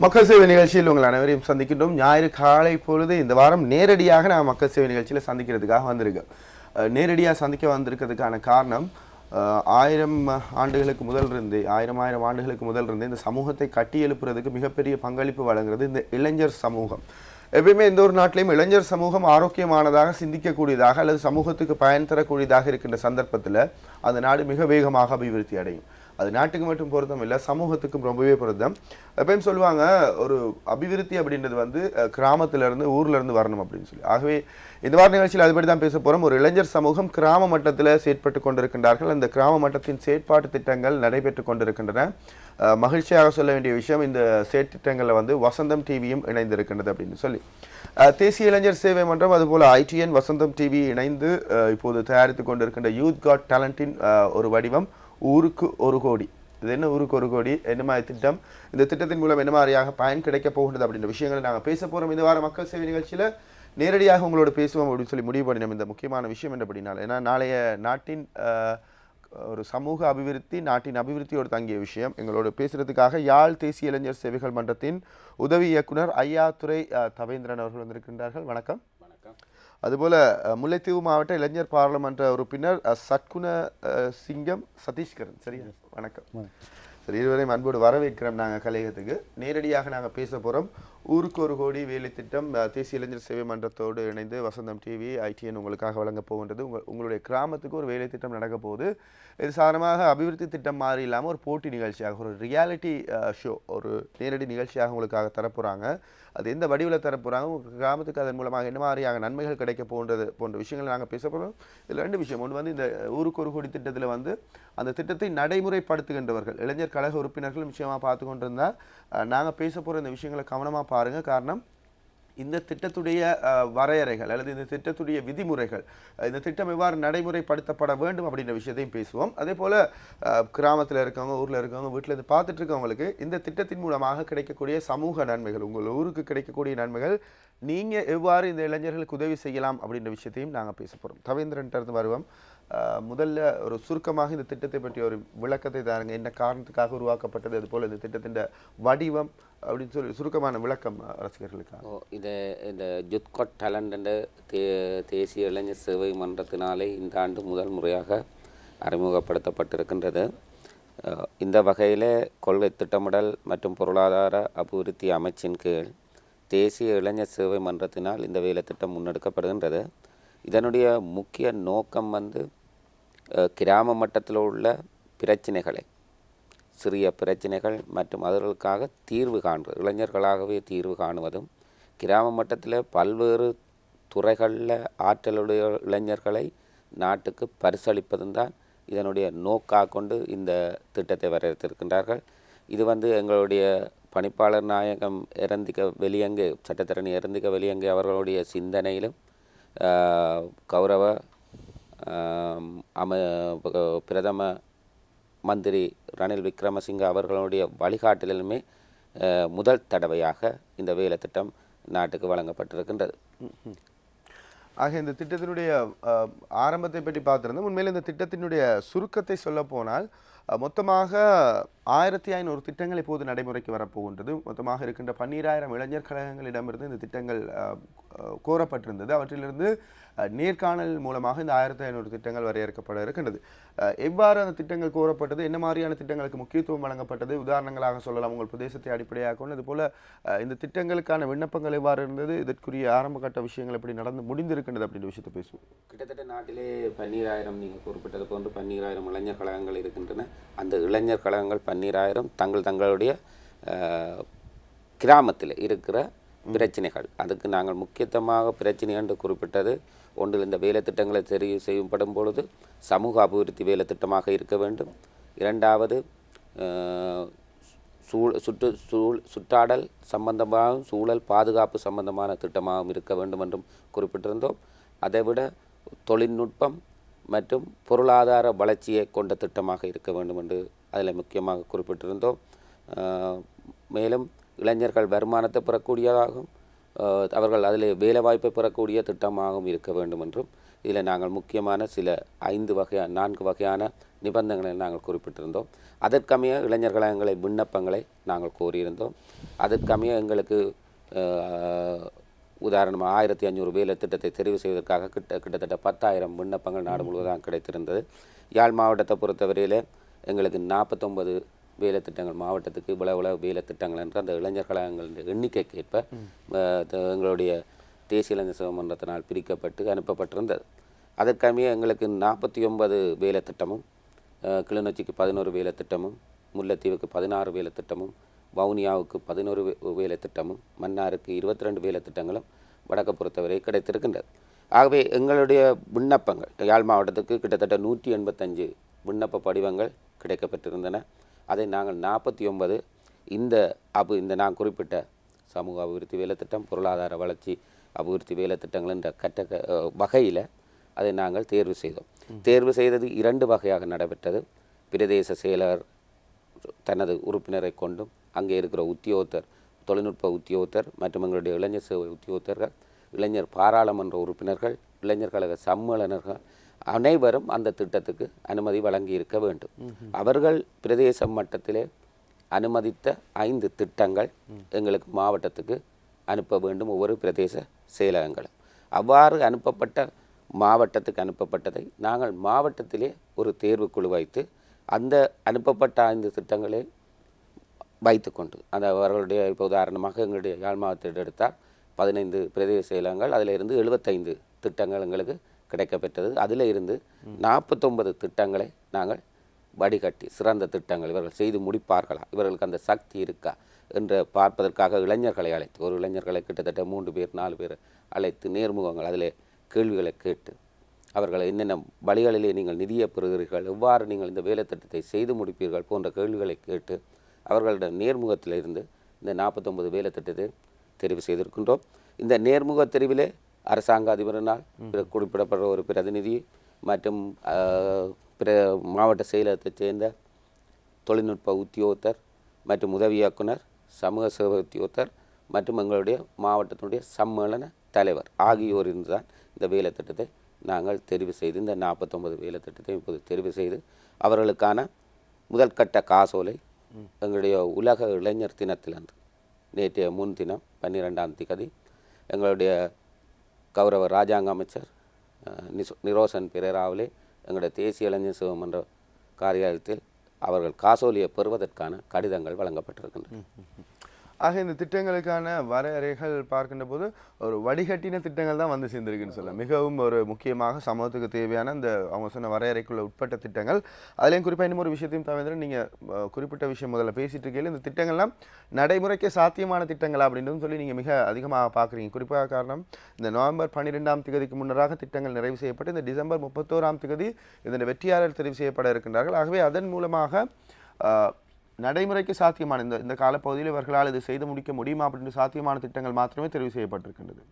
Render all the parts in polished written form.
மக்கள் சேவை நிகழ்ச்சியில் உங்கள் அனைவரையும் சந்திக்கின்றோம். ஞாயிறு காலை பொழுது இந்த வாரம் நேரடியாக நான் மக்கள் சேவை நிகழ்ச்சியில் சந்திக்கிறதுக்காக வந்திருக்கேன். நேரடியாக சந்திக்க வந்திருக்கிறதுக்கான காரணம் 1000 ஆண்டுகளுக்கு முதல் இருந்து 1000 ஆண்டுகளுக்கு முதல் இருந்து இந்த சமூகத்தை கட்டி எழுப்புறதுக்கு மிகப்பெரிய பங்களிப்பு வழங்குறது இந்த இளைஞர் சமூகம். எப்பயுமே எந்த ஒரு நாட்டிலையும் இளைஞர் சமூகம் ஆரோக்கியமானதாக சிந்திக்கக்கூடியதாக அல்லது சமூகத்துக்கு பயன் தரக்கூடியதாக இருக்கின்ற சந்தர்ப்பத்தில் அந்த நாடு மிக வேகமாக அபிவிருத்தி அடையும். அது நாட்டுக்கு மட்டும் பொருத்தம் இல்லை, சமூகத்துக்கும் ரொம்பவே பொருத்தம். எப்பயும் சொல்லுவாங்க, ஒரு அபிவிருத்தி அப்படின்றது வந்து கிராமத்திலேருந்து ஊர்லேருந்து வரணும் அப்படின்னு சொல்லி. ஆகவே இந்த வார நிகழ்ச்சியில் அதுபடி தான் பேச போகிறோம். ஒரு இளைஞர் சமூகம் கிராம மட்டத்தில் செயற்பட்டு கொண்டிருக்கின்றார்கள். அந்த கிராம மட்டத்தின் செயற்பாட்டு திட்டங்கள் நடைபெற்று கொண்டிருக்கின்றன. மகிழ்ச்சியாக சொல்ல வேண்டிய விஷயம், இந்த செயற்திட்டங்களில் வந்து வசந்தம் டிவியும் இணைந்திருக்கின்றது அப்படின்னு சொல்லி தேசிய இளைஞர் சேவை மன்றம் அதுபோல் ITN வசந்தம் டிவி இணைந்து இப்போது தயாரித்து கொண்டிருக்கின்ற யூத் காட் டேலண்டின் ஒரு வடிவம் ஊருக்கு ஒரு கோடி. இது என்ன ஊருக்கு ஒரு கோடி, என்ன மாதிரி திட்டம், இந்த திட்டத்தின் மூலம் என்ன மாதிரியாக பயன் கிடைக்க போகின்றது அப்படின்ற விஷயங்களை நாங்கள் பேச போகிறோம். இந்த வார மக்கள் சேவை நிகழ்ச்சியில் நேரடியாக உங்களோட பேசுவோம் அப்படின்னு சொல்லி முடிவு பண்ணினோம். இந்த முக்கியமான விஷயம் என்ன அப்படின்னால, ஏன்னா நாளைய நாட்டின் ஒரு சமூக அபிவிருத்தி, நாட்டின் அபிவிருத்தியோடு தங்கிய விஷயம். எங்களோட பேசுறதுக்காக யாழ் தேசிய இளைஞர் சேவைகள் மன்றத்தின் உதவி இயக்குனர் ஐயாத்துரை தவேந்திரன் அவர்கள் வந்திருக்கின்றார்கள். வணக்கம். அதுபோல முல்லைத்தீவு மாவட்ட இளைஞர் பாராளுமன்ற உறுப்பினர் சத்குண சிங்கம் சதீஷ்கரன். சரியா? வணக்கம். சரி, இருவரையும் அன்போடு வரவேற்கிறோம். நாங்கள் கலையகத்துக்கு நேரடியாக நாங்கள் பேச போகிறோம். ஊருக்கு ஒரு கோடி வேலை திட்டம் தேசிய இளைஞர் சேவை மன்றத்தோடு இணைந்து வசந்தம் டிவி ITN உங்களுக்காக வழங்க போகின்றது. உங்களுடைய கிராமத்துக்கு ஒரு வேலை திட்டம் நடக்க போகுது. இது சாதாரணமாக அபிவிருத்தி திட்டம் மாதிரி இல்லாமல் ஒரு போட்டி நிகழ்ச்சியாக, ஒரு ரியாலிட்டி ஷோ, ஒரு நேரடி நிகழ்ச்சியாக உங்களுக்காக தரப்போகிறாங்க. அது எந்த வடிவில் தரப்போகிறாங்க, உங்கள் கிராமத்துக்கு அதன் மூலமாக என்ன மாதிரியாக நன்மைகள் கிடைக்க போன்ற விஷயங்களை நாங்கள் பேச போகிறோம். இதில் 2 விஷயம். ஒன்று வந்து இந்த ஊருக்கு ஒரு கோடி திட்டத்தில் வந்து அந்த திட்டத்தை நடைமுறைப்படுத்துகின்றவர்கள் இளைஞர் கழக உறுப்பினர்கள் நிச்சயமாக பார்த்து கொண்டிருந்தால் நாங்கள் பேச போகிற இந்த விஷயங்களை கவனமாக பாருங்கள். காரணம், இந்த திட்டத்துடைய வரையறைகள் அல்லது இந்த திட்டத்துடைய விதிமுறைகள், இந்த திட்டம் எவ்வாறு நடைமுறைப்படுத்தப்பட வேண்டும் அப்படின்ற விஷயத்தையும் பேசுவோம். அதே போல் கிராமத்தில் இருக்கவங்க, ஊரில் இருக்கவங்க, வீட்டில் இருந்து பார்த்துட்டு இருக்கவங்களுக்கு இந்த திட்டத்தின் மூலமாக கிடைக்கக்கூடிய சமூக நன்மைகள், உங்கள் ஊருக்கு கிடைக்கக்கூடிய நன்மைகள், நீங்கள் எவ்வாறு இந்த இளைஞர்களுக்கு உதவி செய்யலாம் அப்படின்ற விஷயத்தையும் நாங்கள் பேச போகிறோம். தவேந்திரன்ட்டு வருவோம். முதல்ல ஒரு சுருக்கமாக இந்த திட்டத்தை பற்றி ஒரு விளக்கத்தை தாருங்க. என்ன காரணத்துக்காக உருவாக்கப்பட்டது, அது போல் இந்த திட்டத்தின் வடிவம் அப்படின்னு சொல்லி சுருக்கமான விளக்கம் ரசிகர்களுக்காக. இந்த யூத் காட் டேலண்ட் என்ற தேசிய இளைஞர் சேவை மன்றத்தினாலே இந்த ஆண்டு முதல் முறையாக அறிமுகப்படுத்தப்பட்டிருக்கின்றது. இந்த வகையில் கொள்கை திட்டமிடல் மற்றும் பொருளாதார அபிவிருத்தி அமைச்சின் கீழ் தேசிய இளைஞர் சேவை மன்றத்தினால் இந்த வேலை திட்டம் முன்னெடுக்கப்படுகின்றது. இதனுடைய முக்கிய நோக்கம் வந்து கிராம மட்டத்தில் உள்ள பிரச்சனைகளை, சிறிய பிரச்சனைகள் மற்றும் அவர்களுக்காக தீர்வு காண்பது, இளைஞர்களாகவே தீர்வு காணுவதும், கிராம மட்டத்தில் பல்வேறு துறைகளில் ஆற்றலுடைய இளைஞர்களை நாட்டுக்கு பரிசளிப்பதும் தான் இதனுடைய நோக்காக கொண்டு இந்த திட்டத்தை வரையறுத்திருக்கின்றார்கள். இது வந்து எங்களுடைய பணிப்பாளர் நாயகம் சட்டத்தரணி எரந்திக்க வெளியங்கே அவர்களுடைய சிந்தனையிலும் கௌரவ பிரதம மந்திரி ரணில் விக்ரமசிங்க அவர்களுடைய வழிகாட்டலுமே முதல் தடவையாக இந்த வேலை திட்டம் நாட்டுக்கு வழங்கப்பட்டிருக்கின்றது. ஆக இந்த திட்டத்தினுடைய ஆரம்பத்தை பற்றி பார்த்துருந்தோம். உண்மையில் இந்த திட்டத்தினுடைய சுருக்கத்தை சொல்ல போனால் மொத்தமாக 1500 திட்டங்கள் இப்போது நடைமுறைக்கு வரப்போகின்றது. மொத்தமாக இருக்கின்ற 12000 இளைஞர் கழகங்களிடமிருந்து இந்த திட்டங்கள் கோரப்பட்டிருந்தது. அவற்றிலிருந்து நேர்காணல் மூலமாக இந்த 1500 திட்டங்கள் வரையறுக்கப்பட இருக்கின்றது. எவ்வாறு அந்த திட்டங்கள் கோரப்பட்டது, என்ன மாதிரியான திட்டங்களுக்கு முக்கியத்துவம் வழங்கப்பட்டது, உதாரணங்களாக சொல்லலாம். உங்கள் பிரதேசத்தை அடிப்படையாக கொண்டு அதுபோல் இந்த திட்டங்களுக்கான விண்ணப்பங்கள் எவ்வாறு இருந்தது, இதற்குரிய ஆரம்ப கட்ட விஷயங்கள் எப்படி நடந்து முடிந்திருக்கின்றது அப்படின்ற விஷயத்தை பேசுவோம். கிட்டத்தட்ட நாட்டிலே 12000 நீங்கள் குறிப்பிட்டது போன்று 12000 இளைஞர் கழகங்கள் இருக்கின்றன. அந்த இளைஞர் கழகங்கள் 12000 தங்களுடைய கிராமத்தில் இருக்கிற பிரச்சனைகள், அதுக்கு நாங்கள் முக்கியத்துவமாக பிரச்சனை என்று குறிப்பிட்டது. ஒன்றில் இந்த வேலை திட்டங்களை தெரிவு செய்யப்படும் பொழுது சமூக அபிவிருத்தி வேலை திட்டமாக இருக்க வேண்டும். இரண்டாவது சுற்றாடல் சம்பந்தமாகவும் சூழல் பாதுகாப்பு சம்பந்தமான திட்டமாகவும் இருக்க வேண்டும் என்றும் குறிப்பிட்டிருந்தோம். அதைவிட தொழில்நுட்பம் மற்றும் பொருளாதார வளர்ச்சியை கொண்ட திட்டமாக இருக்க வேண்டும் என்று அதில் முக்கியமாக குறிப்பிட்டிருந்தோம். மேலும் இளைஞர்கள் வருமானத்தை பெறக்கூடியதாகவும் அவர்கள் அதில் வேலைவாய்ப்பை பெறக்கூடிய திட்டமாகவும் இருக்க வேண்டும் என்றும் இதில் நாங்கள் முக்கியமான சில 4 வகையான நிபந்தனைகளை நாங்கள் குறிப்பிட்டிருந்தோம். அதற்கமைய இளைஞர்களை விண்ணப்பங்களை நாங்கள் கோரியிருந்தோம். அதற்கமைய எங்களுக்கு உதாரணமாக 1500 வேலை திட்டத்தை தெரிவு செய்வதற்காக கிட்டத்தட்ட 10,000 விண்ணப்பங்கள் நாடு முழுவதும் கிடைத்திருந்தது. யாழ் மாவட்டத்தை பொறுத்தவரையில் எங்களுக்கு 49 வேலை திட்டங்கள், மாவட்டத்துக்கு இவ்வளவு வேலை திட்டங்கள் என்று அந்த இளைஞர்களின் எண்ணிக்கைக்கு ஏற்ப எங்களுடைய தேசிய இளைஞர் சேவை மன்றத்தினால் பிரிக்கப்பட்டு அனுப்பப்பட்டிருந்தது. அதற்கமைய எங்களுக்கு 49 வேலை திட்டமும், கிளிநொச்சிக்கு 11 வேலை திட்டமும், முல்லைத்தீவுக்கு 16 வேலை திட்டமும், வவுனியாவுக்கு 11 வேலை திட்டமும், மன்னாருக்கு 22 வேலை திட்டங்களும் வடக்கு பொறுத்தவரை கிடைத்திருக்கின்றது. ஆகவே எங்களுடைய விண்ணப்பங்கள் யாழ் மாவட்டத்துக்கு கிட்டத்தட்ட 185 விண்ணப்ப படிவங்கள் கிடைக்கப்பட்டிருந்தன. அதை நாங்கள் 49 இந்த நான் குறிப்பிட்ட சமூக அபிவிருத்தி வேலை திட்டம், பொருளாதார வளர்ச்சி அபிவிருத்தி வேலை திட்டங்கள் என்ற வகையில் அதை நாங்கள் தேர்வு செய்தோம். தேர்வு செய்தது 2 வகையாக நடைபெற்றது. பிரதேச செயலர் தனது உறுப்பினரை கொண்டும், அங்கே இருக்கிற உத்தியோகத்தர், தொழில்நுட்ப உத்தியோகத்தர் மற்றும் எங்களுடைய இளைஞர் சேவை உத்தியோகத்தர்கள், இளைஞர் பாராளுமன்ற உறுப்பினர்கள், இளைஞர் கழக சம்மேளனர்கள் அனைவரும் அந்த திட்டத்துக்கு அனுமதி வழங்கி இருக்க வேண்டும். அவர்கள் பிரதேச மட்டத்திலே அனுமதித்த 5 திட்டங்கள் எங்களுக்கு மாவட்டத்துக்கு அனுப்ப வேண்டும், ஒவ்வொரு பிரதேச செயலகங்களும். அவ்வாறு மாவட்டத்துக்கு அனுப்பப்பட்டதை நாங்கள் மாவட்டத்திலே ஒரு தேர்வுக்குழு வைத்து அந்த அனுப்பப்பட்ட 5 திட்டங்களை வைத்துக்கொண்டு அந்த அவர்களுடைய இப்போ உதாரணமாக எங்களுடைய யாழ் மாவட்டத்தை எடுத்தால் 15 பிரதேச செயலகங்கள், அதில் இருந்து 75 திட்டங்கள் எங்களுக்கு கிடைக்கப்பெற்றது. அதில் இருந்து 49 திட்டங்களை நாங்கள் வடிகட்டி சிறந்த திட்டங்கள் இவர்கள் செய்து முடிப்பார்களா, இவர்களுக்கு அந்த சக்தி இருக்கா என்று பார்ப்பதற்காக இளைஞர்களை அழைத்து, ஒரு இளைஞர்களை கிட்டத்தட்ட 3 பேர் 4 பேர் அழைத்து நேர்முகங்கள் அதில் கேள்விகளை கேட்டு, அவர்களை என்னென்ன வழிகளிலே நீங்கள் நிதியை பெறுகிறீர்கள், எவ்வாறு நீங்கள் இந்த வேலை திட்டத்தை செய்து முடிப்பீர்கள் போன்ற கேள்விகளை கேட்டு அவர்களிடம் நேர்முகத்தில் இருந்து இந்த 49 வேலை திட்டத்தை தெரிவு செய்திருக்கின்றோம். இந்த நேர்முக தெரிவிலே அரசாங்க அதிபரினால் குறிப்பிடப்படுற ஒரு பிரதிநிதி மற்றும் மாவட்ட செயலகத்தைச் சேர்ந்த தொழில்நுட்ப உத்தியோகத்தர் மற்றும் உதவி இயக்குனர், சமூக சேவை உத்தியோகத்தர் மற்றும் எங்களுடைய மாவட்டத்தினுடைய சம்மேளன தலைவர் ஆகியோர் இருந்துதான் இந்த வேலை திட்டத்தை நாங்கள் தெரிவு செய்து, இந்த 49 வேலை திட்டத்தை இப்போது தெரிவு செய்து அவர்களுக்கான முதற்கட்ட காசோலை எங்களுடைய உலக இளைஞர் தினத்திலன்று நேற்றைய முன்தினம் 12ஆம் தேதி எங்களுடைய கௌரவ இராஜாங்க அமைச்சர் நிரோசன் பிரேராவிலே எங்களுடைய தேசிய இளைஞர் சேவை மன்ற காரியாலயத்தில் அவர்கள் காசோலியை பெறுவதற்கான கடிதங்கள் வழங்கப்பட்டிருக்கின்றன. ஆக இந்த திட்டங்களுக்கான வரையறைகள் பார்க்கின்ற போது ஒரு வடிகட்டின திட்டங்கள் தான் வந்து சேர்ந்திருக்குன்னு சொல்லலாம். மிகவும் ஒரு முக்கியமாக சமூகத்துக்கு தேவையான இந்த அவங்க சொன்ன வரையறைக்குள்ள உட்பட்ட திட்டங்கள். அதுலேயும் குறிப்பாக இன்னும் ஒரு விஷயத்தையும் தவிர நீங்கள் குறிப்பிட்ட விஷயம் முதல்ல பேசிட்டு இருக்கையில் இந்த திட்டங்கள்லாம் நடைமுறைக்கு சாத்தியமான திட்டங்கள் அப்படின்னு சொல்லி நீங்கள் மிக அதிகமாக பார்க்குறீங்க. குறிப்பாக காரணம் இந்த நவம்பர் 12ஆம் தேதிக்கு முன்னராக திட்டங்கள் நிறைவு செய்யப்பட்டு இந்த டிசம்பர் 31ஆம் தேதி இதன் வெற்றியாளர் தெரிவு செய்யப்பட இருக்கின்றார்கள். ஆகவே அதன் மூலமாக நடைமுறைக்கு சாத்தியமான இந்த காலப்பகுதியில் இவர்களால் இது செய்து முடிக்க முடியுமா அப்படின்னு சாத்தியமான திட்டங்கள் மாத்திரமே தெரிவு செய்யப்பட்டிருக்கின்றது.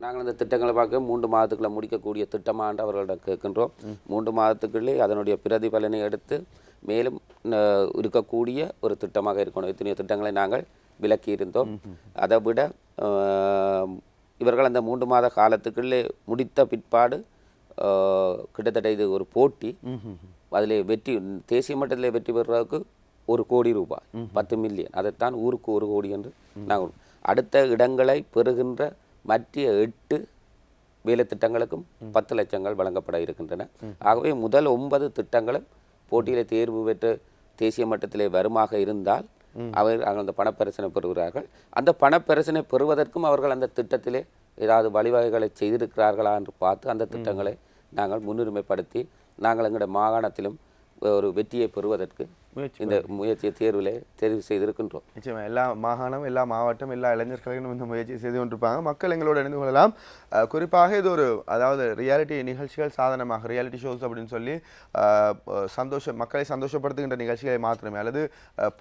நாங்கள் இந்த திட்டங்களை பார்க்க 3 மாதத்துக்குள்ள முடிக்கக்கூடிய திட்டமாண்டு அவர்களிடம் கேட்கின்றோம். 3 மாதத்துக்குள்ளே அதனுடைய பிரதிபலனை எடுத்து மேலும் இருக்கக்கூடிய ஒரு திட்டமாக இருக்கணும். எத்தனையோ திட்டங்களை நாங்கள் விலக்கி இருந்தோம். அதை விட இவர்கள் அந்த 3 மாத காலத்துக்குள்ளே முடித்த பிற்பாடு கிட்டத்தட்ட இது ஒரு போட்டி. அதில் தேசிய மட்டத்தில் வெற்றி பெறுவதற்கு 1 கோடி ரூபாய் 10 மில்லியன், அதைத்தான் ஊருக்கு 1 கோடி என்று நாங்கள் அடுத்த இடங்களை பெறுகின்ற மற்ற 8 வேலை திட்டங்களுக்கும் 10 லட்சங்கள் வழங்கப்பட இருக்கின்றன. ஆகவே முதல் 9 திட்டங்களும் போட்டியிலே தேர்வு பெற்று தேசிய மட்டத்திலே வருமாக இருந்தால் அவர்கள் அந்த பணப்பரிசனை பெறுகிறார்கள். அந்த பணப்பரிசனை பெறுவதற்கும் அவர்கள் அந்த திட்டத்திலே ஏதாவது வழிவகைகளை செய்திருக்கிறார்களா என்று பார்த்து அந்த திட்டங்களை நாங்கள் முன்னுரிமைப்படுத்தி நாங்கள் எங்களுடைய மாகாணத்திலும் ஒரு வெற்றியை பெறுவதற்கு இந்த முயற்சியை தெரிவு செய்திருக்கின்றோம். நிச்சயமாக எல்லா மாகாணம், எல்லா மாவட்டம், எல்லா இளைஞர்களும் இந்த முயற்சியை செய்து கொண்டிருப்பாங்க. மக்கள் எங்களோட இணைந்து கொள்ளலாம். குறிப்பாக இது ஒரு அதாவது ரியாலிட்டி நிகழ்ச்சிகள் சாதனமாக ரியாலிட்டி ஷோஸ் அப்படின்னு சொல்லி மக்களை சந்தோஷப்படுத்துகின்ற நிகழ்ச்சிகளை மாத்திரமே அல்லது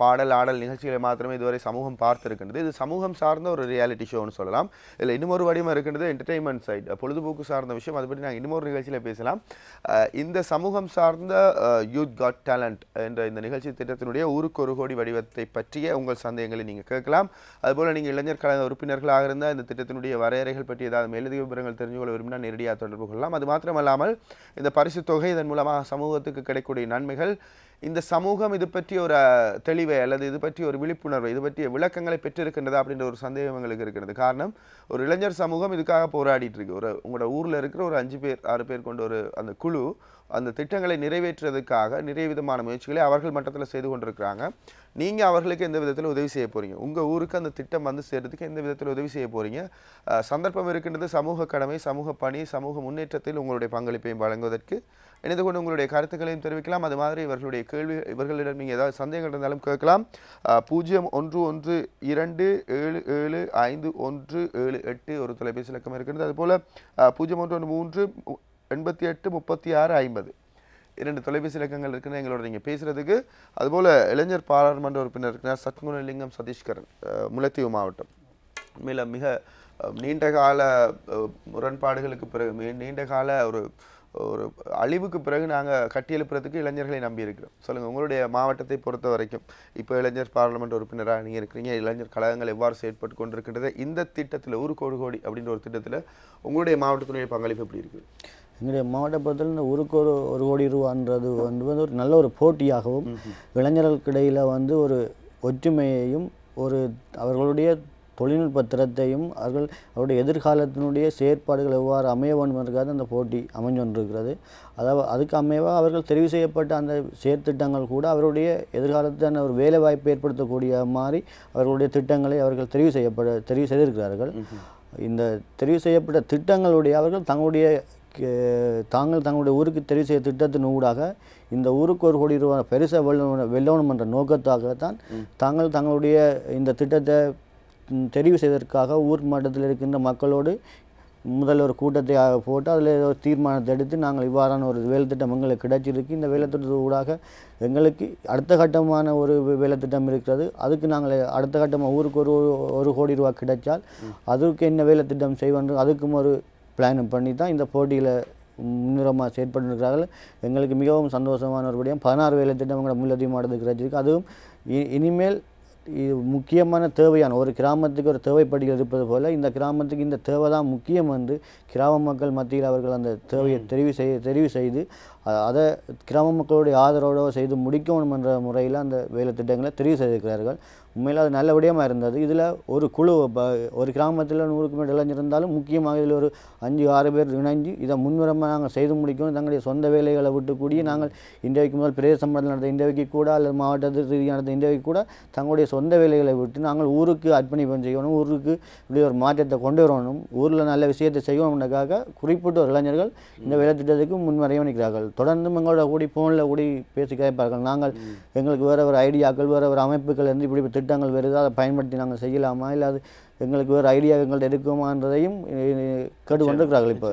பாடல் ஆடல் நிகழ்ச்சிகளை மாத்திரமே இதுவரை சமூகம் பார்த்திருக்கின்றது. இது சமூகம் சார்ந்த ஒரு ரியாலிட்டி ஷோன்னு சொல்லலாம். இதில் இன்னொரு வடிவம் இருக்கின்றது என்டர்டெயின்மெண்ட் சைட், பொழுதுபோக்கு சார்ந்த விஷயம். அதை பற்றி நாங்கள் இன்னொரு நிகழ்ச்சியில் பேசலாம். இந்த சமூகம் சார்ந்த யூத் காட் டேலண்ட் என்ற இந்த நிகழ்ச்சி நிகழ்ச்சி திட்டத்தினுடைய ஊருக்கு ஒரு கோடி வடிவத்தை பற்றிய உங்கள் சந்தேகங்களை நீங்கள் கேட்கலாம். அதுபோல் நீங்கள் இளைஞர் கழக உறுப்பினர்களாக இருந்தால் இந்த திட்டத்தினுடைய வரையறைகள் பற்றி ஏதாவது மேலதிக விவரங்கள் தெரிஞ்சு கொள்ள விரும்பினால் நேரடியாக தொடர்பு கொள்ளலாம். அது மாத்திரமல்லாமல் இந்த பரிசு தொகை இதன் மூலமாக சமூகத்துக்கு கிடைக்கக்கூடிய நன்மைகள், இந்த சமூகம் இது பற்றி ஒரு தெளிவை அல்லது இது பற்றி ஒரு விழிப்புணர்வை, இது பற்றிய விளக்கங்களை பெற்றிருக்கின்றதா அப்படின்ற ஒரு சந்தேகம் எங்களுக்கு இருக்கிறது. காரணம், ஒரு இளைஞர் சமூகம் இதுக்காக போராடிட்டு இருக்கு. உங்களோட ஊரில் இருக்கிற ஒரு 5 பேர் 6 பேர் கொண்ட ஒரு அந்த குழு அந்த திட்டங்களை நிறைவேற்றுறதுக்காக நிறைய விதமான முயற்சிகளை அவர்கள் மட்டத்தில் செய்து கொண்டிருக்கிறாங்க. நீங்கள் அவர்களுக்கு எந்த விதத்தில் உதவி செய்ய போகிறீங்க, உங்கள் ஊருக்கு அந்த திட்டம் வந்து சேர்றதுக்கு எந்த விதத்தில் உதவி செய்ய போகிறீங்க, சந்தர்ப்பம் இருக்கின்றது. சமூக கடமை, சமூக பணி, சமூக முன்னேற்றத்தில் உங்களுடைய பங்களிப்பையும் வழங்குவதற்கு இணைந்து கொண்டு உங்களுடைய கருத்துக்களையும் தெரிவிக்கலாம். அது மாதிரி இவர்களுடைய கேள்வி, இவர்களிடம் நீங்கள் ஏதாவது சந்தேகங்கள் இருந்தாலும் கேட்கலாம். 0112775178 ஒரு தொலைபேசி இலக்கம் இருக்கிறது. அதுபோல் 0113883650 2 தொலைபேசி இலக்கங்கள் இருக்குன்னு எங்களோட நீங்கள் பேசுகிறதுக்கு. அதுபோல் இளைஞர் பாராளுமன்ற உறுப்பினர் இருக்கிறார் சத்குணலிங்கம் சதீஷ்கரன், முல்லைத்தீவு மாவட்டம். உண்மையில் மிக நீண்டகால முரண்பாடுகளுக்கு பிறகு, நீண்டகால ஒரு அழிவுக்கு பிறகு நாங்கள் கட்டியெழுப்புறதுக்கு இளைஞர்களை நம்பி இருக்கிறோம். சொல்லுங்கள், உங்களுடைய மாவட்டத்தை பொறுத்த வரைக்கும் இப்போ இளைஞர் பாராளுமன்ற உறுப்பினராக நீங்கள் இருக்கிறீங்க, இளைஞர் கழகங்கள் எவ்வாறு செயற்பட்டு கொண்டிருக்கின்றது, இந்த திட்டத்தில் ஒரு கோடி அப்படின்ற ஒரு திட்டத்தில் உங்களுடைய மாவட்டத்தினுடைய பங்களிப்பு எப்படி இருக்குது? எங்களுடைய மாவட்ட பொறுத்தவரை இந்த ஊருக்கு ஒரு கோடி ரூபான்றது வந்து ஒரு நல்ல ஒரு போட்டியாகவும், இளைஞர்களுக்கு இடையில் வந்து ஒரு ஒற்றுமையையும், ஒரு அவர்களுடைய தொழில்நுட்ப திறத்தையும், அவருடைய எதிர்காலத்தினுடைய செயற்பாடுகள் எவ்வாறு அமைய வேண்டும் என்பதற்காக அந்த போட்டி அமைஞ்சு கொண்டிருக்கிறது. அதாவது அதுக்கு அமைவாக அவர்கள் தெரிவு செய்யப்பட்ட அந்த செயற்திட்டங்கள் கூட அவருடைய எதிர்காலத்தான ஒரு வேலை வாய்ப்பு ஏற்படுத்தக்கூடிய மாதிரி அவர்களுடைய திட்டங்களை அவர்கள் தெரிவு செய்திருக்கிறார்கள். இந்த தெரிவு செய்யப்பட்ட திட்டங்களுடைய அவர்கள் தங்களுடைய ஊருக்கு தெரிவு செய்ய திட்டத்தின் ஊடாக இந்த ஊருக்கு ஒரு கோடி ரூபாய் பெருசாக வெல்லணும் என்ற நோக்கத்தாகத்தான் தங்களுடைய இந்த திட்டத்தை தெரிவு செய்வதற்காக ஊர் மட்டத்தில் இருக்கின்ற மக்களோடு முதல்ல ஒரு கூட்டத்தை போட்டு அதில் ஒரு தீர்மானத்தை எடுத்து நாங்கள் இவ்வாறான ஒரு வேலை திட்டம் எங்களுக்கு கிடைச்சிருக்கு, இந்த வேலை திட்டத்தின் ஊடாக எங்களுக்கு அடுத்த கட்டமான ஒரு வேலை திட்டம் இருக்கிறது, அதுக்கு நாங்கள் அடுத்த கட்டமாக ஊருக்கு ஒரு கோடி ரூபா கிடைச்சால் அதுக்கு என்ன வேலை திட்டம் செய்வோம், அதுக்கும் ஒரு பிளான் பண்ணி தான் இந்த போட்டியில் முன்னிறமாக செயற்பட்டுருக்கிறார்கள். எங்களுக்கு மிகவும் சந்தோஷமான ஒருபடியாக 16 வேலை திட்டம் எங்களை முல்லைத்தீவு மாவட்டத்துக்கு கிடைச்சிருக்கு. அதுவும் இனிமேல் இது முக்கியமான தேவையான ஒரு கிராமத்துக்கு ஒரு தேவைப்படிகள் இருப்பது போல் இந்த கிராமத்துக்கு இந்த தேவை தான் முக்கியம் என்று கிராம மக்கள் மத்தியில் அவர்கள் அந்த தேவையை தெரிவு செய்து அதை கிராம மக்களுடைய ஆதரவோடு செய்து முடிக்கணும் என்ற முறையில் அந்த வேலை திட்டங்களை தெரிவு செய்திருக்கிறார்கள். உண்மையில் அது நல்ல விடயமாக இருந்தது. இதில் ஒரு குழு, ஒரு கிராமத்தில் 100க்கு மேல் இளைஞர் இருந்தாலும் முக்கியமாக இதில் ஒரு 5-6 பேர் இணைஞ்சு இதை முன்னுரமாக நாங்கள் செய்து முடிக்கணும். தங்களுடைய சொந்த வேலைகளை விட்டுக்கூடிய நாங்கள் இன்றைக்கு முதல் பிரதேச சம்பளத்தில் நடந்த இன்றைக்கு கூட அல்லது மாவட்டத்தில் ரீதியாக நடந்த இன்றைக்கு கூட தங்களுடைய சொந்த வேலைகளை விட்டு நாங்கள் ஊருக்கு அர்ப்பணிப்பம் செய்யணும், ஊருக்கு இப்படி ஒரு மாற்றத்தை கொண்டு வரணும், ஊரில் நல்ல விஷயத்தை செய்யணும்ன்றக்காக குறிப்பிட்ட ஒரு இளைஞர்கள் இந்த வேலை திட்டத்துக்கு முன்வரையும் நிற்கிறார்கள். தொடர்ந்தும் எங்களோட ஃபோனில் கூடி பேசி கேட்பார்கள். நாங்கள் எங்களுக்கு வேறு ஒரு ஐடியாக்கள், வேறு ஒரு அமைப்புகள் இருந்து இப்படி திட்டங்கள் வருது, அதை பயன்படுத்தி நாங்கள் செய்யலாமா, இல்லை அது எங்களுக்கு வேறு ஐடியா எங்கள்கிட்ட இருக்குமான்றதையும் கேட்டுக்கொண்டிருக்கிறார்கள். இப்போ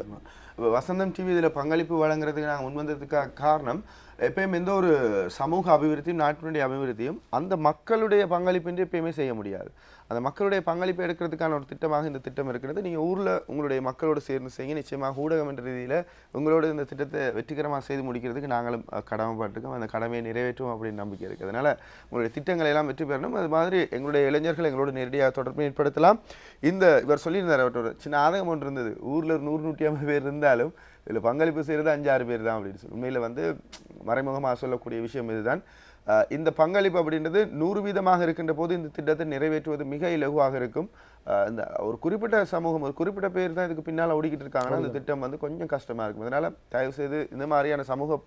வசந்தம் டிவி இதில் பங்களிப்பு வழங்குறதுக்கு நாங்கள் முன்வந்ததுக்காக காரணம், எப்பயும் எந்த ஒரு சமூக அபிவிருத்தியும் நாட்டினுடைய அபிவிருத்தியும் அந்த மக்களுடைய பங்களிப்பின்றி எப்பயுமே செய்ய முடியாது. அந்த மக்களுடைய பங்களிப்பை எடுக்கிறதுக்கான ஒரு திட்டமாக இந்த திட்டம் இருக்கிறது. நீங்கள் ஊரில் உங்களுடைய மக்களோடு சேர்ந்து செய்ய நிச்சயமாக ஊடகம் என்ற ரீதியில் உங்களோட இந்த திட்டத்தை வெற்றிகரமாக செய்து முடிக்கிறதுக்கு நாங்களும் கடமைப்பட்டிருக்கோம். அந்த கடமையை நிறைவேற்றுவோம் அப்படின்னு நம்பிக்கை இருக்குது. அதனால் உங்களுடைய திட்டங்களை எல்லாம் வெற்றி பெறணும். அது மாதிரி எங்களுடைய இளைஞர்கள் எங்களோட நேரடியாக தொடர்பு ஏற்படுத்தலாம். இவர் சொல்லியிருந்தார், அவரோட சின்ன ஆதகம் ஒன்று இருந்தது, ஊரில் ஒரு 100-150 பேர் இருந்தாலும் இதில் பங்களிப்பு செய்கிறது 5-6 பேர் தான் அப்படின்னு சொல்லி. உண்மையில் வந்து மறைமுகமாக சொல்லக்கூடிய விஷயம் இதுதான். இந்த பங்களிப்பு அப்படின்றது 100% இருக்கின்ற போது இந்த திட்டத்தை நிறைவேற்றுவது மிக இலகுவாக இருக்கும். இந்த ஒரு குறிப்பிட்ட சமூகம், ஒரு குறிப்பிட்ட பேர் தான் இதுக்கு பின்னால் ஓடிக்கிட்டு இருக்காங்கன்னா அந்த திட்டம் வந்து கொஞ்சம் கஷ்டமாக இருக்கும். அதனால் தயவுசெய்து இந்த மாதிரியான சமூக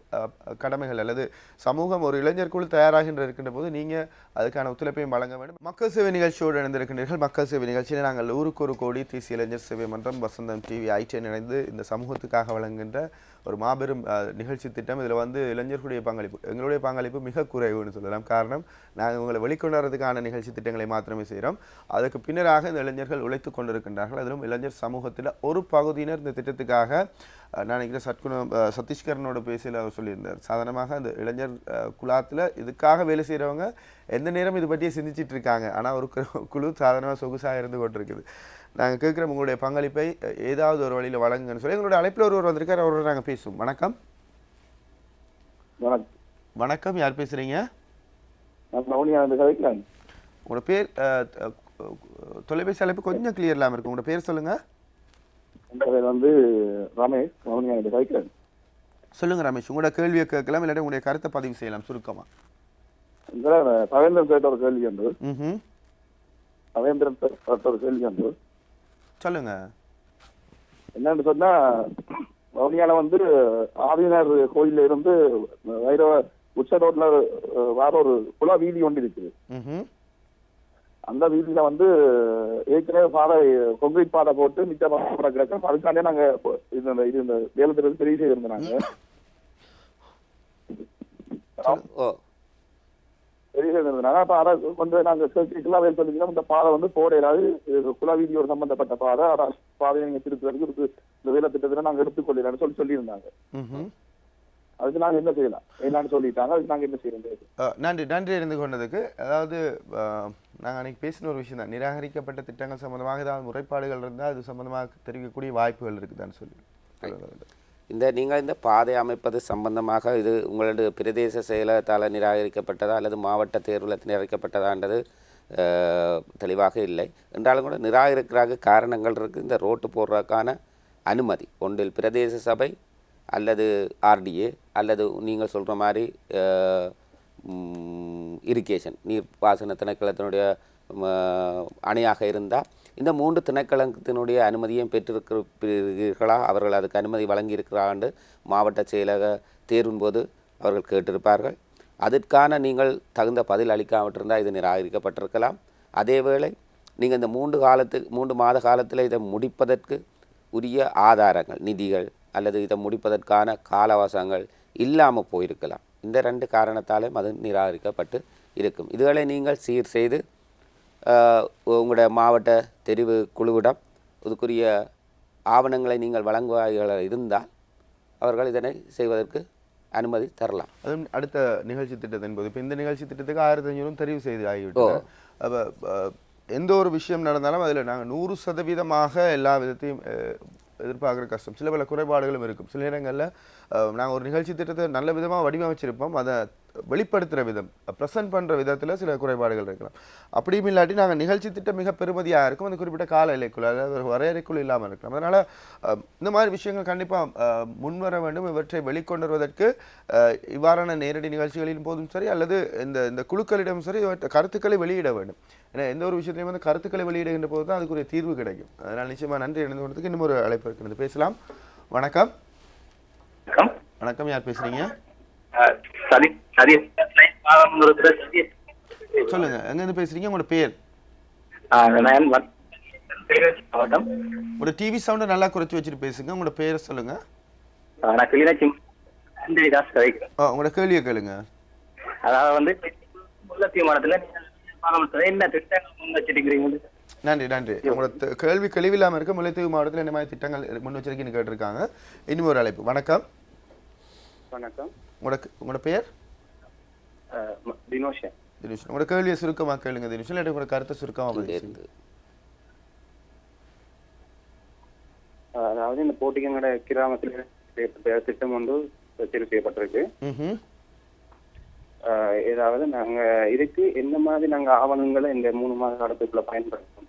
கடமைகள் அல்லது சமூகம் ஒரு இளைஞர்க்குள் தயாராகின்ற இருக்கின்ற போது நீங்கள் அதுக்கான ஒத்துழைப்பையும் வழங்க வேண்டும். மக்கள் சேவை நிகழ்ச்சியோடு இணைந்திருக்கின்றீர்கள். மக்கள் சேவை நிகழ்ச்சியில் நாங்கள் ஊருக்கு ஒரு கோடி தேசிய இளைஞர் சேவை மன்றம் வசந்தம் டிவி ஐடிஎன் இணைந்து இந்த சமூகத்துக்காக வழங்குகின்ற ஒரு மாபெரும் நிகழ்ச்சி திட்டம். இதில் வந்து இளைஞர்களுடைய பங்களிப்பு, எங்களுடைய பங்களிப்பு மிக குறைவுன்னு சொல்லலாம். காரணம், நாங்கள் உங்களை வெளிக்கொண்டாடுறதுக்கான நிகழ்ச்சி திட்டங்களை மாத்திரமே செய்கிறோம். அதுக்கு பின்னராக இந்த இளைஞர்கள் உழைத்து கொண்டிருக்கின்றார்கள். அதிலும் இளைஞர் சமூகத்தில் ஒரு பகுதியினர் இந்த திட்டத்துக்காக, நான் நினைக்கிறேன் சதீஷ்கரனோட பேசல அவர் சொல்லியிருந்தார், சாதாரணமாக அந்த இளைஞர் குழாத்தில் இதுக்காக வேலை செய்கிறவங்க எந்த நேரம் இது பற்றியே சிந்திச்சிட்டு இருக்காங்க. ஆனால் ஒரு குழு சாதாரணமாக சொகுசாக இருந்து கொண்டிருக்குது. நாங்கள் கேட்குற உங்களுடைய பங்களிப்பை ஏதாவது ஒரு வழியில் வழங்குங்கன்னு சொல்லி எங்களுடைய அழைப்பில் ஒருவர் வந்திருக்கார், அவரோட நாங்கள் பேசுவோம். வணக்கம். வணக்கம். வணக்கம், யார் பேசுகிறீங்க? நான் வவுனியாவிலிருந்து கதைக்கிறேன். உங்களோட பேர் தொலைபேசி அழைப்பு கொஞ்சம் கிளியர் இல்லாமல் இருக்கு. உங்களோட பேர் சொல்லுங்க. என் பேர் ரமேஷ், வவுனியாவிலிருந்து கதைக்கிறேன். சொல்லுங்க ரமேஷ், உங்களோட கேள்வியை கேட்கலாம், இல்லாட்டி உங்களுடைய கருத்தை பதிவு செய்யலாம் சுருக்கமா. ரவீந்திரன் கேட்ட ஒரு கேள்வி உண்டு. ம், ரவீந்திரன் கேட்ட ஒரு கேள்வி உண்டு. சொல்லுங்க. என்னன்னு சொன்னா, வவுனியால ஆதினார் கோயில்ல இருந்து வைரவ உச்ச ரோட்ல வேற ஒரு குலா வீதி ஒன்று இருக்குது. அந்த வீதியில ஏற்கனவே பாதை கொங்கிரீட் பாதை போட்டு மிச்ச பாதை கிடக்கும். அதுக்காண்டே நாங்க இந்த வேலத்திலிருந்து தெரிவு செய்திருந்தோம். நாங்க தெரிவு செய்திருந்தாங்க. அப்ப அதை நாங்க வேல் சொல்லிங்கன்னா இந்த பாதை போடையிலாது குலா வீதியோடு சம்பந்தப்பட்ட பாதை, பாதையை நீங்க திருத்துறதுக்கு இந்த வேலை திட்டத்துல நாங்க எடுத்துக்கொள்ளலாம்னு சொல்லியிருந்தாங்க. அதுக்கு நாங்க என்ன செய்யலாம் என்னன்னு சொல்லிட்டாங்க. அதுக்கு நாங்க என்ன செய்யறோம்? நன்றி நன்றி இருந்து கொண்டதுக்கு. அதாவது நாங்கள் அன்றைக்கி பேசின ஒரு விஷயம் தான், நிராகரிக்கப்பட்ட திட்டங்கள் சம்பந்தமாக ஏதாவது முறைப்பாடுகள் இருந்தால் அது சம்பந்தமாக தெரிவிக்கக்கூடிய வாய்ப்புகள் இருக்குதான்னு சொல்லி. நீங்கள் இந்த பாதை அமைப்பது சம்பந்தமாக இது உங்களது பிரதேச செயலகத்தால் நிராகரிக்கப்பட்டதா அல்லது மாவட்ட தேர்வில் நிராகரிக்கப்பட்டதான்றது தெளிவாக இல்லை என்றாலும் கூட நிராகரிக்கிறாக காரணங்கள் இருக்குது. இந்த ரோட்டு போடுறதுக்கான அனுமதி ஒன்றில் பிரதேச சபை அல்லது ஆர்டிஏ அல்லது நீங்கள் சொல்கிற மாதிரி இரிகேஷன் நீர்ப்பாசன திணைக்களத்தினுடைய அணையாக இருந்தால் இந்த 3 திணைக்களத்தினுடைய அனுமதியும் பெற்றிருக்கிறீர்களா, அவர்கள் அதுக்கு அனுமதி வழங்கியிருக்கிறாண்டு மாவட்ட செயலக தேர்வின் போது அவர்கள் கேட்டிருப்பார்கள். அதற்கான நீங்கள் தகுந்த பதில் அளிக்காமட்டிருந்தால் இது நிராகரிக்கப்பட்டிருக்கலாம். அதேவேளை நீங்கள் இந்த 3 மாத காலத்தில் இதை முடிப்பதற்கு உரிய ஆதாரங்கள், நிதிகள் அல்லது இதை முடிப்பதற்கான காலவாசங்கள் இல்லாமல் போயிருக்கலாம். இந்த 2 காரணத்தாலும் அது நிராகரிக்கப்பட்டு இருக்கும். இதுகளை நீங்கள் சீர் செய்து உங்களுடைய மாவட்ட தெரிவு குழுவிடம் இதுக்குரிய ஆவணங்களை நீங்கள் வழங்குவார்கள் இருந்தால் அவர்கள் இதனை செய்வதற்கு அனுமதி தரலாம். அதுவும் அடுத்த நிகழ்ச்சி திட்டத்தின் என்பது இப்போ இந்த நிகழ்ச்சி திட்டத்துக்கு 1500 தெரிவு செய்து ஆகிவிட்டோம். அப்போ எந்த ஒரு விஷயம் நடந்தாலும் அதில் நாங்கள் 100% எல்லா விதத்தையும் எதிர்பார்க்குற கஷ்டம். சில பல குறைபாடுகளும் இருக்கும். சில நேரங்களில் நாங்கள் ஒரு நிகழ்ச்சி திட்டத்தை நல்ல விதமாக வடிவமைச்சிருப்போம், அதை வெளிப்படுத்துகிற விதம், ப்ரெசென்ட் பண்ணுற விதத்தில் சில குறைபாடுகள் இருக்கலாம். அப்படியும் இல்லாட்டி நாங்கள் நிகழ்ச்சி திட்டம் மிக பெருமதியாக இருக்கும், அந்த குறிப்பிட்ட கால எல்லைக்குள்ள அதாவது வரையறைக்குள் இல்லாமல் இருக்கலாம். அதனால் இந்த மாதிரி விஷயங்கள் கண்டிப்பாக முன்வர வேண்டும். இவற்றை வெளிக்கொண்டு வருவதற்கு இவ்வாறான நேரடி நிகழ்ச்சிகளின் போதும் சரி அல்லது இந்த குழுக்களிடம் சரி கருத்துக்களை வெளியிட வேண்டும். ஏன்னா எந்த ஒரு விஷயத்திலையும் கருத்துக்களை வெளியிடுகின்ற போது தான் அதுக்குரிய தீர்வு கிடைக்கும். அதனால் நிச்சயமாக நன்றி இணைந்து கொண்டதுக்கு இன்னும் ஒரு அழைப்பு இருக்கிறது, பேசலாம். வணக்கம். வணக்கம், யார் பேசுறீங்க? சொல்லுங்க, எங்கிருந்து பேசுறீங்க? உங்களோட பேர்? உங்களோட டிவி சவுண்டை நல்லா குறைச்சி வச்சுட்டு பேசுங்க. உங்களோட பேரை சொல்லுங்க. உங்களோட கேள்வியை கேளுங்க. அதாவது நன்றி நன்றி. உங்களோட கேள்வி தெளிவில்லாமல் இருக்க முல்லைத்தீவு மாவட்டத்தில் என்ன மாதிரி திட்டங்கள் முன் வச்சிருக்கீங்கன்னு கேட்டிருக்காங்க. இன்னும் ஒரு அழைப்பு. வணக்கம். வணக்கம். உங்களோட பேர்? தினோஷன். தினேஷன், உங்களோட கேள்வியை சுருக்கமாக கேளுங்க தினேஷன், இல்லாட்டி உங்களோட கருத்தை சுருக்கமாக இருந்து. அதாவது இந்த போட்டிகளோட கிராமத்தில் திட்டம் தெரிவு செய்யப்பட்டிருக்கு. ஏதாவது நாங்க இதுக்கு என்ன மாதிரி நாங்க ஆவணங்களை இந்த 3 மாத காலத்துக்குள்ள பயன்படுத்தணும்?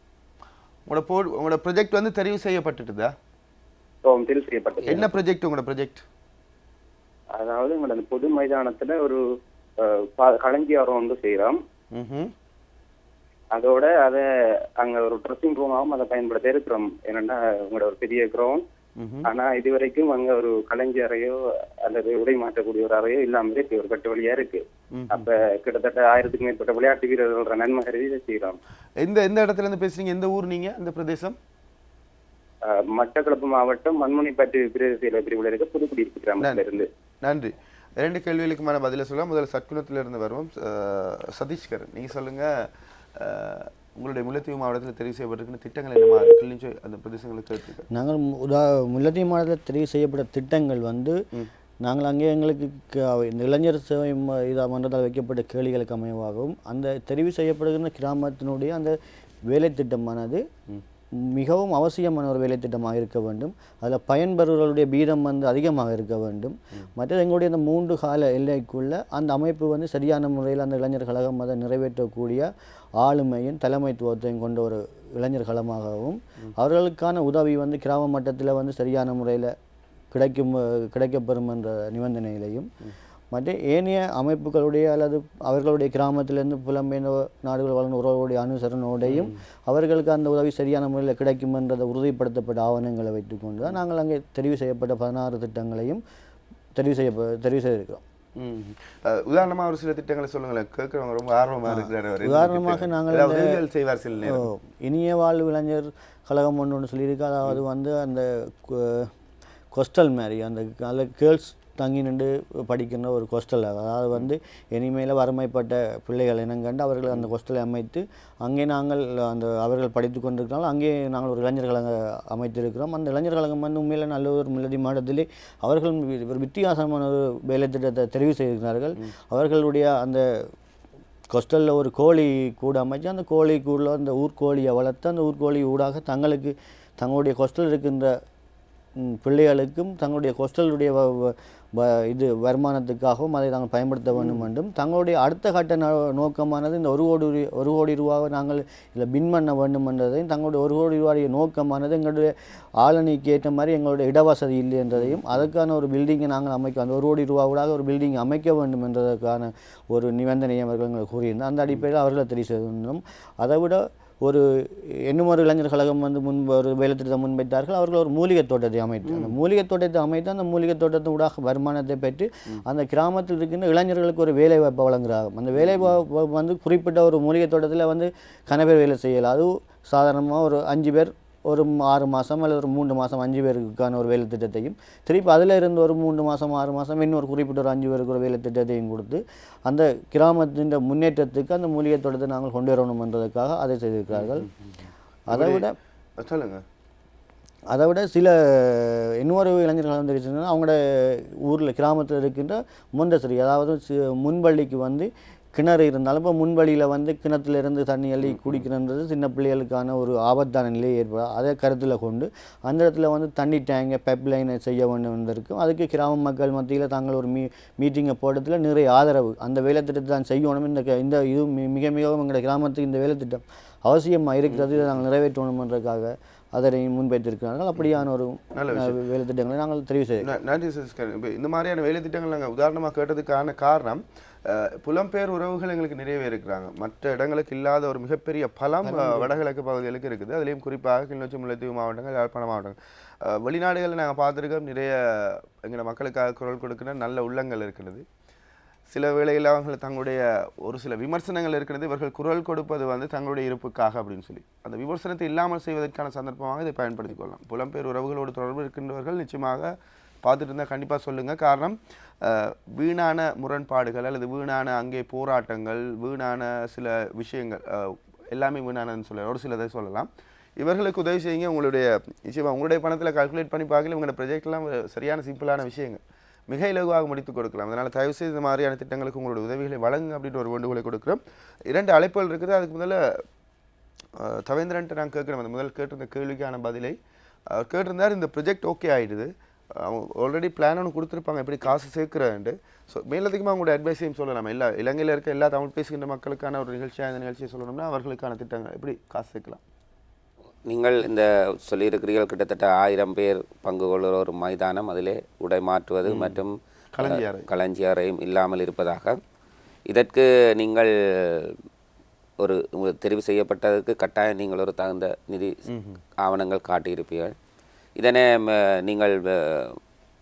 உங்களோட ப்ராஜெக்ட் தெரிவு செய்யப்பட்டுதா? தெரிவு செய்யப்பட்டது. என்ன ப்ராஜெக்ட் உங்களோட ப்ராஜெக்ட்? அதாவது உங்களோட பொது மைதானத்துல ஒரு களஞ்சியாரம் செய்யறோம். அதோட அதை அங்க ஒரு ட்ரெஸ்ஸிங் ரூமாவும் அதை பயன்படுத்த இருக்கிறோம். என்னன்னா உங்களோட ஒரு பெரிய கிரவுண்ட், ஆனா இதுவரைக்கும் அங்க ஒரு களஞ்சி அறையோ அல்லது உடை மாற்றக்கூடிய ஒரு அறையோ இல்லாமலே ஒரு கட்டு வழியா இருக்கு. அப்ப கிட்டத்தட்ட 1000க்கும் மேற்பட்ட விளையாட்டு வீரர்கள நன்மை கருதி இதை செய்யலாம். எந்த இடத்துல இருந்து பேசுறீங்க? எந்த ஊர் நீங்க? இந்த பிரதேசம்? மட்டக்களப்பு மாவட்டம் மண்முனைப்பட்டு பிரதேச பிரிவுல இருக்க புதுக்குடியிருப்பு கிராமத்துல இருந்து. நன்றி. 2 கேள்விகளுக்குமான பதில சொல்லலாம். முதல்ல சத்குணத்துல இருந்து வருவோம். சதீஷ்கர், நீங்க சொல்லுங்க, உங்களுடைய முல்லைத்தீவு மாவட்டத்தில் தெரிவு செய்யப்பட்டிருக்கிற திட்டங்கள் என்ன மாதிரி அந்த பிரதேசங்களுக்கு கேட்டிருக்கேன். நாங்கள் முல்லைத்தீவு மாவட்டத்தில் தெரிவு செய்யப்பட்ட திட்டங்கள் நாங்கள் அங்கே எங்களுக்கு இந்த இளைஞர் சேவை மன்றத்தால் வைக்கப்பட்ட கேள்விகளுக்கு அமைவாகவும் அந்த தெரிவு செய்யப்படுகின்ற கிராமத்தினுடைய அந்த வேலை திட்டமானது மிகவும் அவசியமான ஒரு வேலை திட்டமாக இருக்க வேண்டும். அதில் பயன்பெறுவர்களுடைய வீதம் வந்து அதிகமாக இருக்க வேண்டும். மற்றது எங்களுடைய அந்த 3 கால எல்லைக்குள்ள அந்த அமைப்பு வந்து சரியான முறையில் அந்த இளைஞர் கழகம் அதை நிறைவேற்றக்கூடிய ஆளுமையும் தலைமைத்துவத்தையும் கொண்ட ஒரு இளைஞர் களமாகவும் அவர்களுக்கான உதவி வந்து கிராம மட்டத்தில் வந்து சரியான முறையில் கிடைக்கப்பெறும் என்ற நிபந்தனையிலையும் மற்ற ஏனைய அமைப்புகளுடைய அல்லது அவர்களுடைய கிராமத்திலிருந்து புலம்பெயர்ந்த நாடுகள் வளர்ந்த உறவுடைய அனுசரணோடையும் அவர்களுக்கு அந்த உதவி சரியான முறையில் கிடைக்கும் என்றதை உறுதிப்படுத்தப்பட்ட ஆவணங்களை வைத்துக்கொண்டு தான் நாங்கள் அங்கே தெரிவு செய்யப்பட்ட 16 திட்டங்களையும் தெரிவு செய்திருக்கிறோம். உதாரணமாக ஒரு சில திட்டங்களை சொல்லுங்களேன், கேட்குறவங்க ரொம்ப ஆர்வமாக இருக்கிறார். உதாரணமாக நாங்கள் உதவிகள் செய்வார் சில நேரம். இனிய வாழ்வு இளைஞர் கழகம் ஒன்று சொல்லியிருக்கு. அதாவது வந்து அந்த கொஸ்டல் மாதிரி அந்த கேர்ள்ஸ் தங்கி நின்று படிக்கின்ற ஒரு கொஸ்டல், அதாவது வந்து இனிமேல் வறுமைப்பட்ட பிள்ளைகள் இனங்கண்டு அவர்கள் அந்த கொஸ்டலை அமைத்து அங்கே நாங்கள் அந்த அவர்கள் படித்து கொண்டிருக்கிறாலும் அங்கே நாங்கள் ஒரு இளைஞர் கழகம் அமைத்திருக்கிறோம். அந்த இளைஞர் கழகம் வந்து உண்மையில் நல்ல ஒரு மில்லதி மாடத்திலே அவர்கள் ஒரு வித்தியாசமான ஒரு வேலை திட்டத்தை தெரிவு செய்திருக்கிறார்கள். அவர்களுடைய அந்த கொஸ்டலில் ஒரு கோழி கூடு அமைச்சு அந்த கோழி கூடில் அந்த ஊர்கோழியை வளர்த்து அந்த ஊர்கோழி ஊடாக தங்களுடைய கொஸ்டல் இருக்கின்ற பிள்ளைகளுக்கும் தங்களுடைய கொஸ்டலுடைய இது வருமானத்துக்காகவும் அதை நாங்கள் பயன்படுத்த வேண்டும் என்றும் தங்களுடைய அடுத்த கட்ட நோக்கமானது இந்த 1 கோடி ரூபாவை நாங்கள் இதில் பின் பண்ண வேண்டும் என்றதையும் தங்களுடைய 1 கோடி ரூபாயுடைய நோக்கமானது எங்களுடைய ஆளணிக்கு ஏற்ற மாதிரி எங்களுடைய இடவசதி இல்லை என்றதையும் அதற்கான ஒரு பில்டிங்கை நாங்கள் அமைக்க அந்த 1 கோடி ரூபாவோடாக ஒரு பில்டிங் அமைக்க வேண்டும் என்றதற்கான ஒரு நிபந்தனையை அவர்கள் எங்களுக்கு கூறியிருந்தார். அந்த அடிப்படையில் அவர்களை தெரிவு செய்திருந்தோம். அதை விட இன்னும் ஒரு இளைஞர் கழகம் வந்து ஒரு வேலை திட்டத்தை முன்வைத்தார்கள். அவர்கள் ஒரு மூலிகை தோட்டத்தை அமைத்து அந்த மூலிகை தோட்டத்தை அமைத்து அந்த மூலிகை தோட்டத்தின் ஊடாக வருமானத்தை பெற்று அந்த கிராமத்தில் இருக்கின்ற இளைஞர்களுக்கு ஒரு வேலை வாய்ப்பை வழங்குகிறார்கள். அந்த வேலை வந்து குறிப்பிட்ட ஒரு மூலிகை தோட்டத்தில் வந்து கனபேர் வேலை செய்யலாம். அதுவும் சாதாரணமாக ஒரு 5 பேர் ஒரு 6 மாதம் அல்லது ஒரு 3 மாதம் 5 பேருக்கான ஒரு வேலை திட்டத்தையும் திருப்பி அதில் இருந்து ஒரு 3 மாதம் 6 மாதம் இன்னொரு குறிப்பிட்ட ஒரு 5 பேருக்கு ஒரு வேலை திட்டத்தையும் கொடுத்து அந்த கிராமத்தின் முன்னேற்றத்துக்கு அந்த மூலிகை தோட்டத்தை நாங்கள் கொண்டு வரணும் என்றதுக்காக அதை செய்திருக்கிறார்கள். அதை விட சில இன்னொரு இளைஞர்கள் தெரிவிச்சிருந்தாங்க. அவங்களோட ஊரில் கிராமத்தில் இருக்கின்ற முண்டசரி, அதாவது முன்பள்ளிக்கு வந்து கிணறு இருந்தாலும் இப்போ முன்வழியில் வந்து கிணத்துலேருந்து தண்ணி அள்ளி குடிக்கிறது சின்ன பிள்ளைகளுக்கான ஒரு ஆபத்தான நிலையை ஏற்படும். அதை கருத்தில் கொண்டு அந்த இடத்துல வந்து தண்ணி டேங்கை பைப் லைனை செய்ய வேண்டும் இருக்கும். அதுக்கு கிராம மக்கள் மத்தியில் தாங்கள் ஒரு மீட்டிங்கை போட்டதில் நிறைய ஆதரவு அந்த வேலை திட்டத்தை தான் செய்யணும். இந்த இது மிகவும் எங்களுடைய கிராமத்துக்கு இந்த வேலை திட்டம் அவசியமாக இருக்கிறது, இதை நாங்கள் நிறைவேற்றணுன்றதுக்காக அதனை முன்வைத்திருக்கிறார்கள். அப்படியான ஒரு வேலை திட்டங்களை நாங்கள் தெரிவு செய்கிறோம். நன்றி சசிகரன். இப்போ இந்த மாதிரியான வேலை திட்டங்கள் நாங்கள் உதாரணமாக கேட்டதுக்கான காரணம் புலம்பெயர் உறவுகள் எங்களுக்கு நிறையவே இருக்கிறாங்க. மற்ற இடங்களுக்கு இல்லாத ஒரு மிகப்பெரிய பலம் வடகிழக்கு பகுதிகளுக்கு இருக்குது. அதுலேயும் குறிப்பாக கிளிநொச்சி, முல்லைத்தீவு மாவட்டங்கள், யாழ்ப்பாண மாவட்டங்கள், வெளிநாடுகளில் நாங்கள் பார்த்துருக்கோம். நிறைய எங்களை மக்களுக்காக குரல் கொடுக்கிற நல்ல உள்ளங்கள் இருக்கிறது. சில வேளையில் அவங்க தங்களுடைய ஒரு சில விமர்சனங்கள் இருக்கிறது. இவர்கள் குரல் கொடுப்பது வந்து தங்களுடைய இருப்புக்காக அப்படின்னு சொல்லி அந்த விமர்சனத்தை இல்லாமல் செய்வதற்கான சந்தர்ப்பமாக இதை பயன்படுத்திக் கொள்ளலாம். புலம்பெயர் உறவுகளோடு தொடர்பு இருக்கின்றவர்கள் நிச்சயமாக பார்த்துட்டு இருந்தால் கண்டிப்பாக சொல்லுங்கள். காரணம் வீணான முரண்பாடுகள் அல்லது வீணான அங்கே போராட்டங்கள், வீணான சில விஷயங்கள் எல்லாமே வீணானன்னு சொல்லலாம். ஒரு சிலதை சொல்லலாம். இவர்களுக்கு உதவி செய்யுங்க. நிச்சயமாக உங்களுடைய பணத்தில் கால்குலேட் பண்ணி பார்க்கல உங்களோட ப்ரொஜெக்ட்லாம் சரியான சிம்பிளான விஷயங்கள் மிக இலகுவாக முடித்து கொடுக்கலாம். அதனால் தயவுசெய்து இந்த மாதிரியான திட்டங்களுக்கு உங்களோட உதவிகளை வழங்குங்க அப்படின்ற ஒரு வேண்டுகோளை கொடுக்குறோம். 2 அழைப்புகள் இருக்குது. அதுக்கு முதல்ல தவேந்திரன்ட்டு நாங்கள் கேட்குறோம். அந்த முதல் கேட்டிருந்த கேள்விக்கான பதிலை கேட்டிருந்தார். இந்த ப்ரொஜெக்ட் ஓகே ஆகிடுது, அவங்க ஆல்ரெடி பிளான் ஒன்று கொடுத்துருப்பாங்க எப்படி காசு சேர்க்குறேன்ட்டு. ஸோ மேலதிகமாக அவங்களோட அட்வைஸையும் சொல்லலாம். இலங்கையில் இருக்க எல்லா தமிழ் பேசுகின்ற மக்களுக்கான ஒரு நிகழ்ச்சியாக இந்த நிகழ்ச்சியை சொல்லணும்னா அவர்களுக்கான திட்டங்கள் எப்படி காசு சேர்க்கலாம். நீங்கள் இந்த சொல்லியிருக்கிறீர்கள் கிட்டத்தட்ட 1000 பேர் பங்கு கொள்கிற ஒரு மைதானம், அதிலே உடை மாற்றுவது மற்றும் களஞ்சியறையும் இல்லாமல் இருப்பதாக. இதற்கு நீங்கள் ஒரு தெரிவு செய்யப்பட்டதற்கு கட்டாயம் நீங்கள் ஒரு தகுந்த நிதி ஆவணங்கள் காட்டியிருப்பீர்கள். இதனை நீங்கள்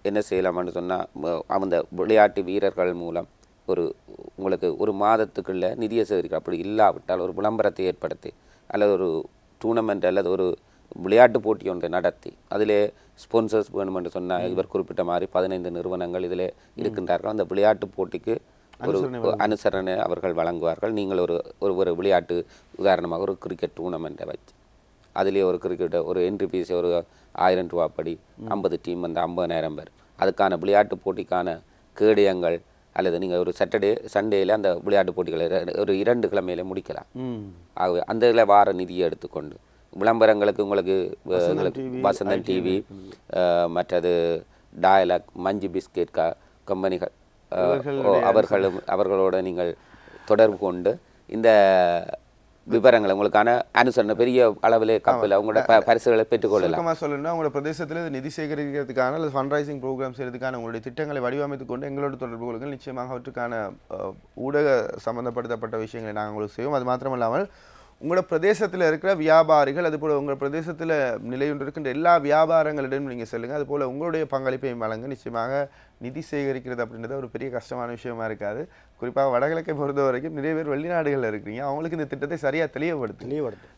என்ன செய்யலாம்னு சொன்னால் அந்த விளையாட்டு வீரர்கள் மூலம் உங்களுக்கு ஒரு மாதத்துக்குள்ள நிதியை சேகரிக்க, அப்படி இல்லாவிட்டால் ஒரு விளம்பரத்தை ஏற்படுத்தி அல்லது ஒரு டூர்னமெண்ட் அல்லது ஒரு விளையாட்டு போட்டி ஒன்றை நடத்தி அதிலே ஸ்பான்சர்ஸ் வேணுமென்று சொன்னால் இவர் குறிப்பிட்ட மாதிரி 15 நிறுவனங்கள் இதில் இருக்கின்றார்கள். அந்த விளையாட்டு போட்டிக்கு ஒரு அனுசரணை அவர்கள் வழங்குவார்கள். நீங்கள் ஒரு விளையாட்டு உதாரணமாக ஒரு கிரிக்கெட் டூர்னமெண்ட்டை வச்சு அதிலே ஒரு கிரிக்கெட்டை ஒரு என்ட்ரி ஃபீஸ் ஒரு 1000 ரூபா படி 50 டீம் வந்து 50,000 பேர் அதுக்கான விளையாட்டு போட்டிக்கான கேடயங்கள் அல்லது நீங்கள் ஒரு சண்டேயில் அந்த விளையாட்டு போட்டிகளை ஒரு 2 கிழமையில முடிக்கலாம். ஆகவே அந்த இதில் வார நிதியை எடுத்துக்கொண்டு விளம்பரங்களுக்கு உங்களுக்கு வசந்தன் டிவி, மற்றது டயலாக், மஞ்சு பிஸ்கெட் கம்பெனிகள் அவர்களோட நீங்கள் தொடர்பு கொண்டு இந்த விவரங்களை உங்களுக்கான அனுசரணை பெரிய அளவிலே கப்பல் அவங்களோட பரிசுகளை பெற்றுக்கொள்ளலாம். சொல்லணும்னா உங்களோட பிரதேசத்தில் நிதி சேகரிக்கிறதுக்கான அல்லது ஃபண்ட் ரைசிங் ப்ரோக்ராம் செய்யறதுக்கான உங்களுடைய திட்டங்களை வடிவமைத்துக் கொண்டு எங்களோட தொடர்பு கொள்ளுங்கள். நிச்சயமாக அவற்றுக்கான ஊடக சம்பந்தப்படுத்தப்பட்ட விஷயங்களை நாங்கள் உங்களுக்கு செய்வோம். அது மாத்திரமல்லாமல் உங்களோட பிரதேசத்தில் இருக்கிற வியாபாரிகள், அதுபோல் உங்கள் பிரதேசத்தில் நிலையுண்டு இருக்கின்ற எல்லா வியாபாரங்களிடம் நீங்கள் செல்லுங்கள். அதுபோல் உங்களுடைய பங்களிப்பையும் வழங்க. நிச்சயமாக நிதி சேகரிக்கிறது அப்படின்றது ஒரு பெரிய கஷ்டமான விஷயமா இருக்காது. குறிப்பாக வடகிழக்கை பொறுத்த வரைக்கும் நிறைய பேர் வெளிநாடுகளில் இருக்கிறீங்க. அவங்களுக்கு இந்த திட்டத்தை சரியாக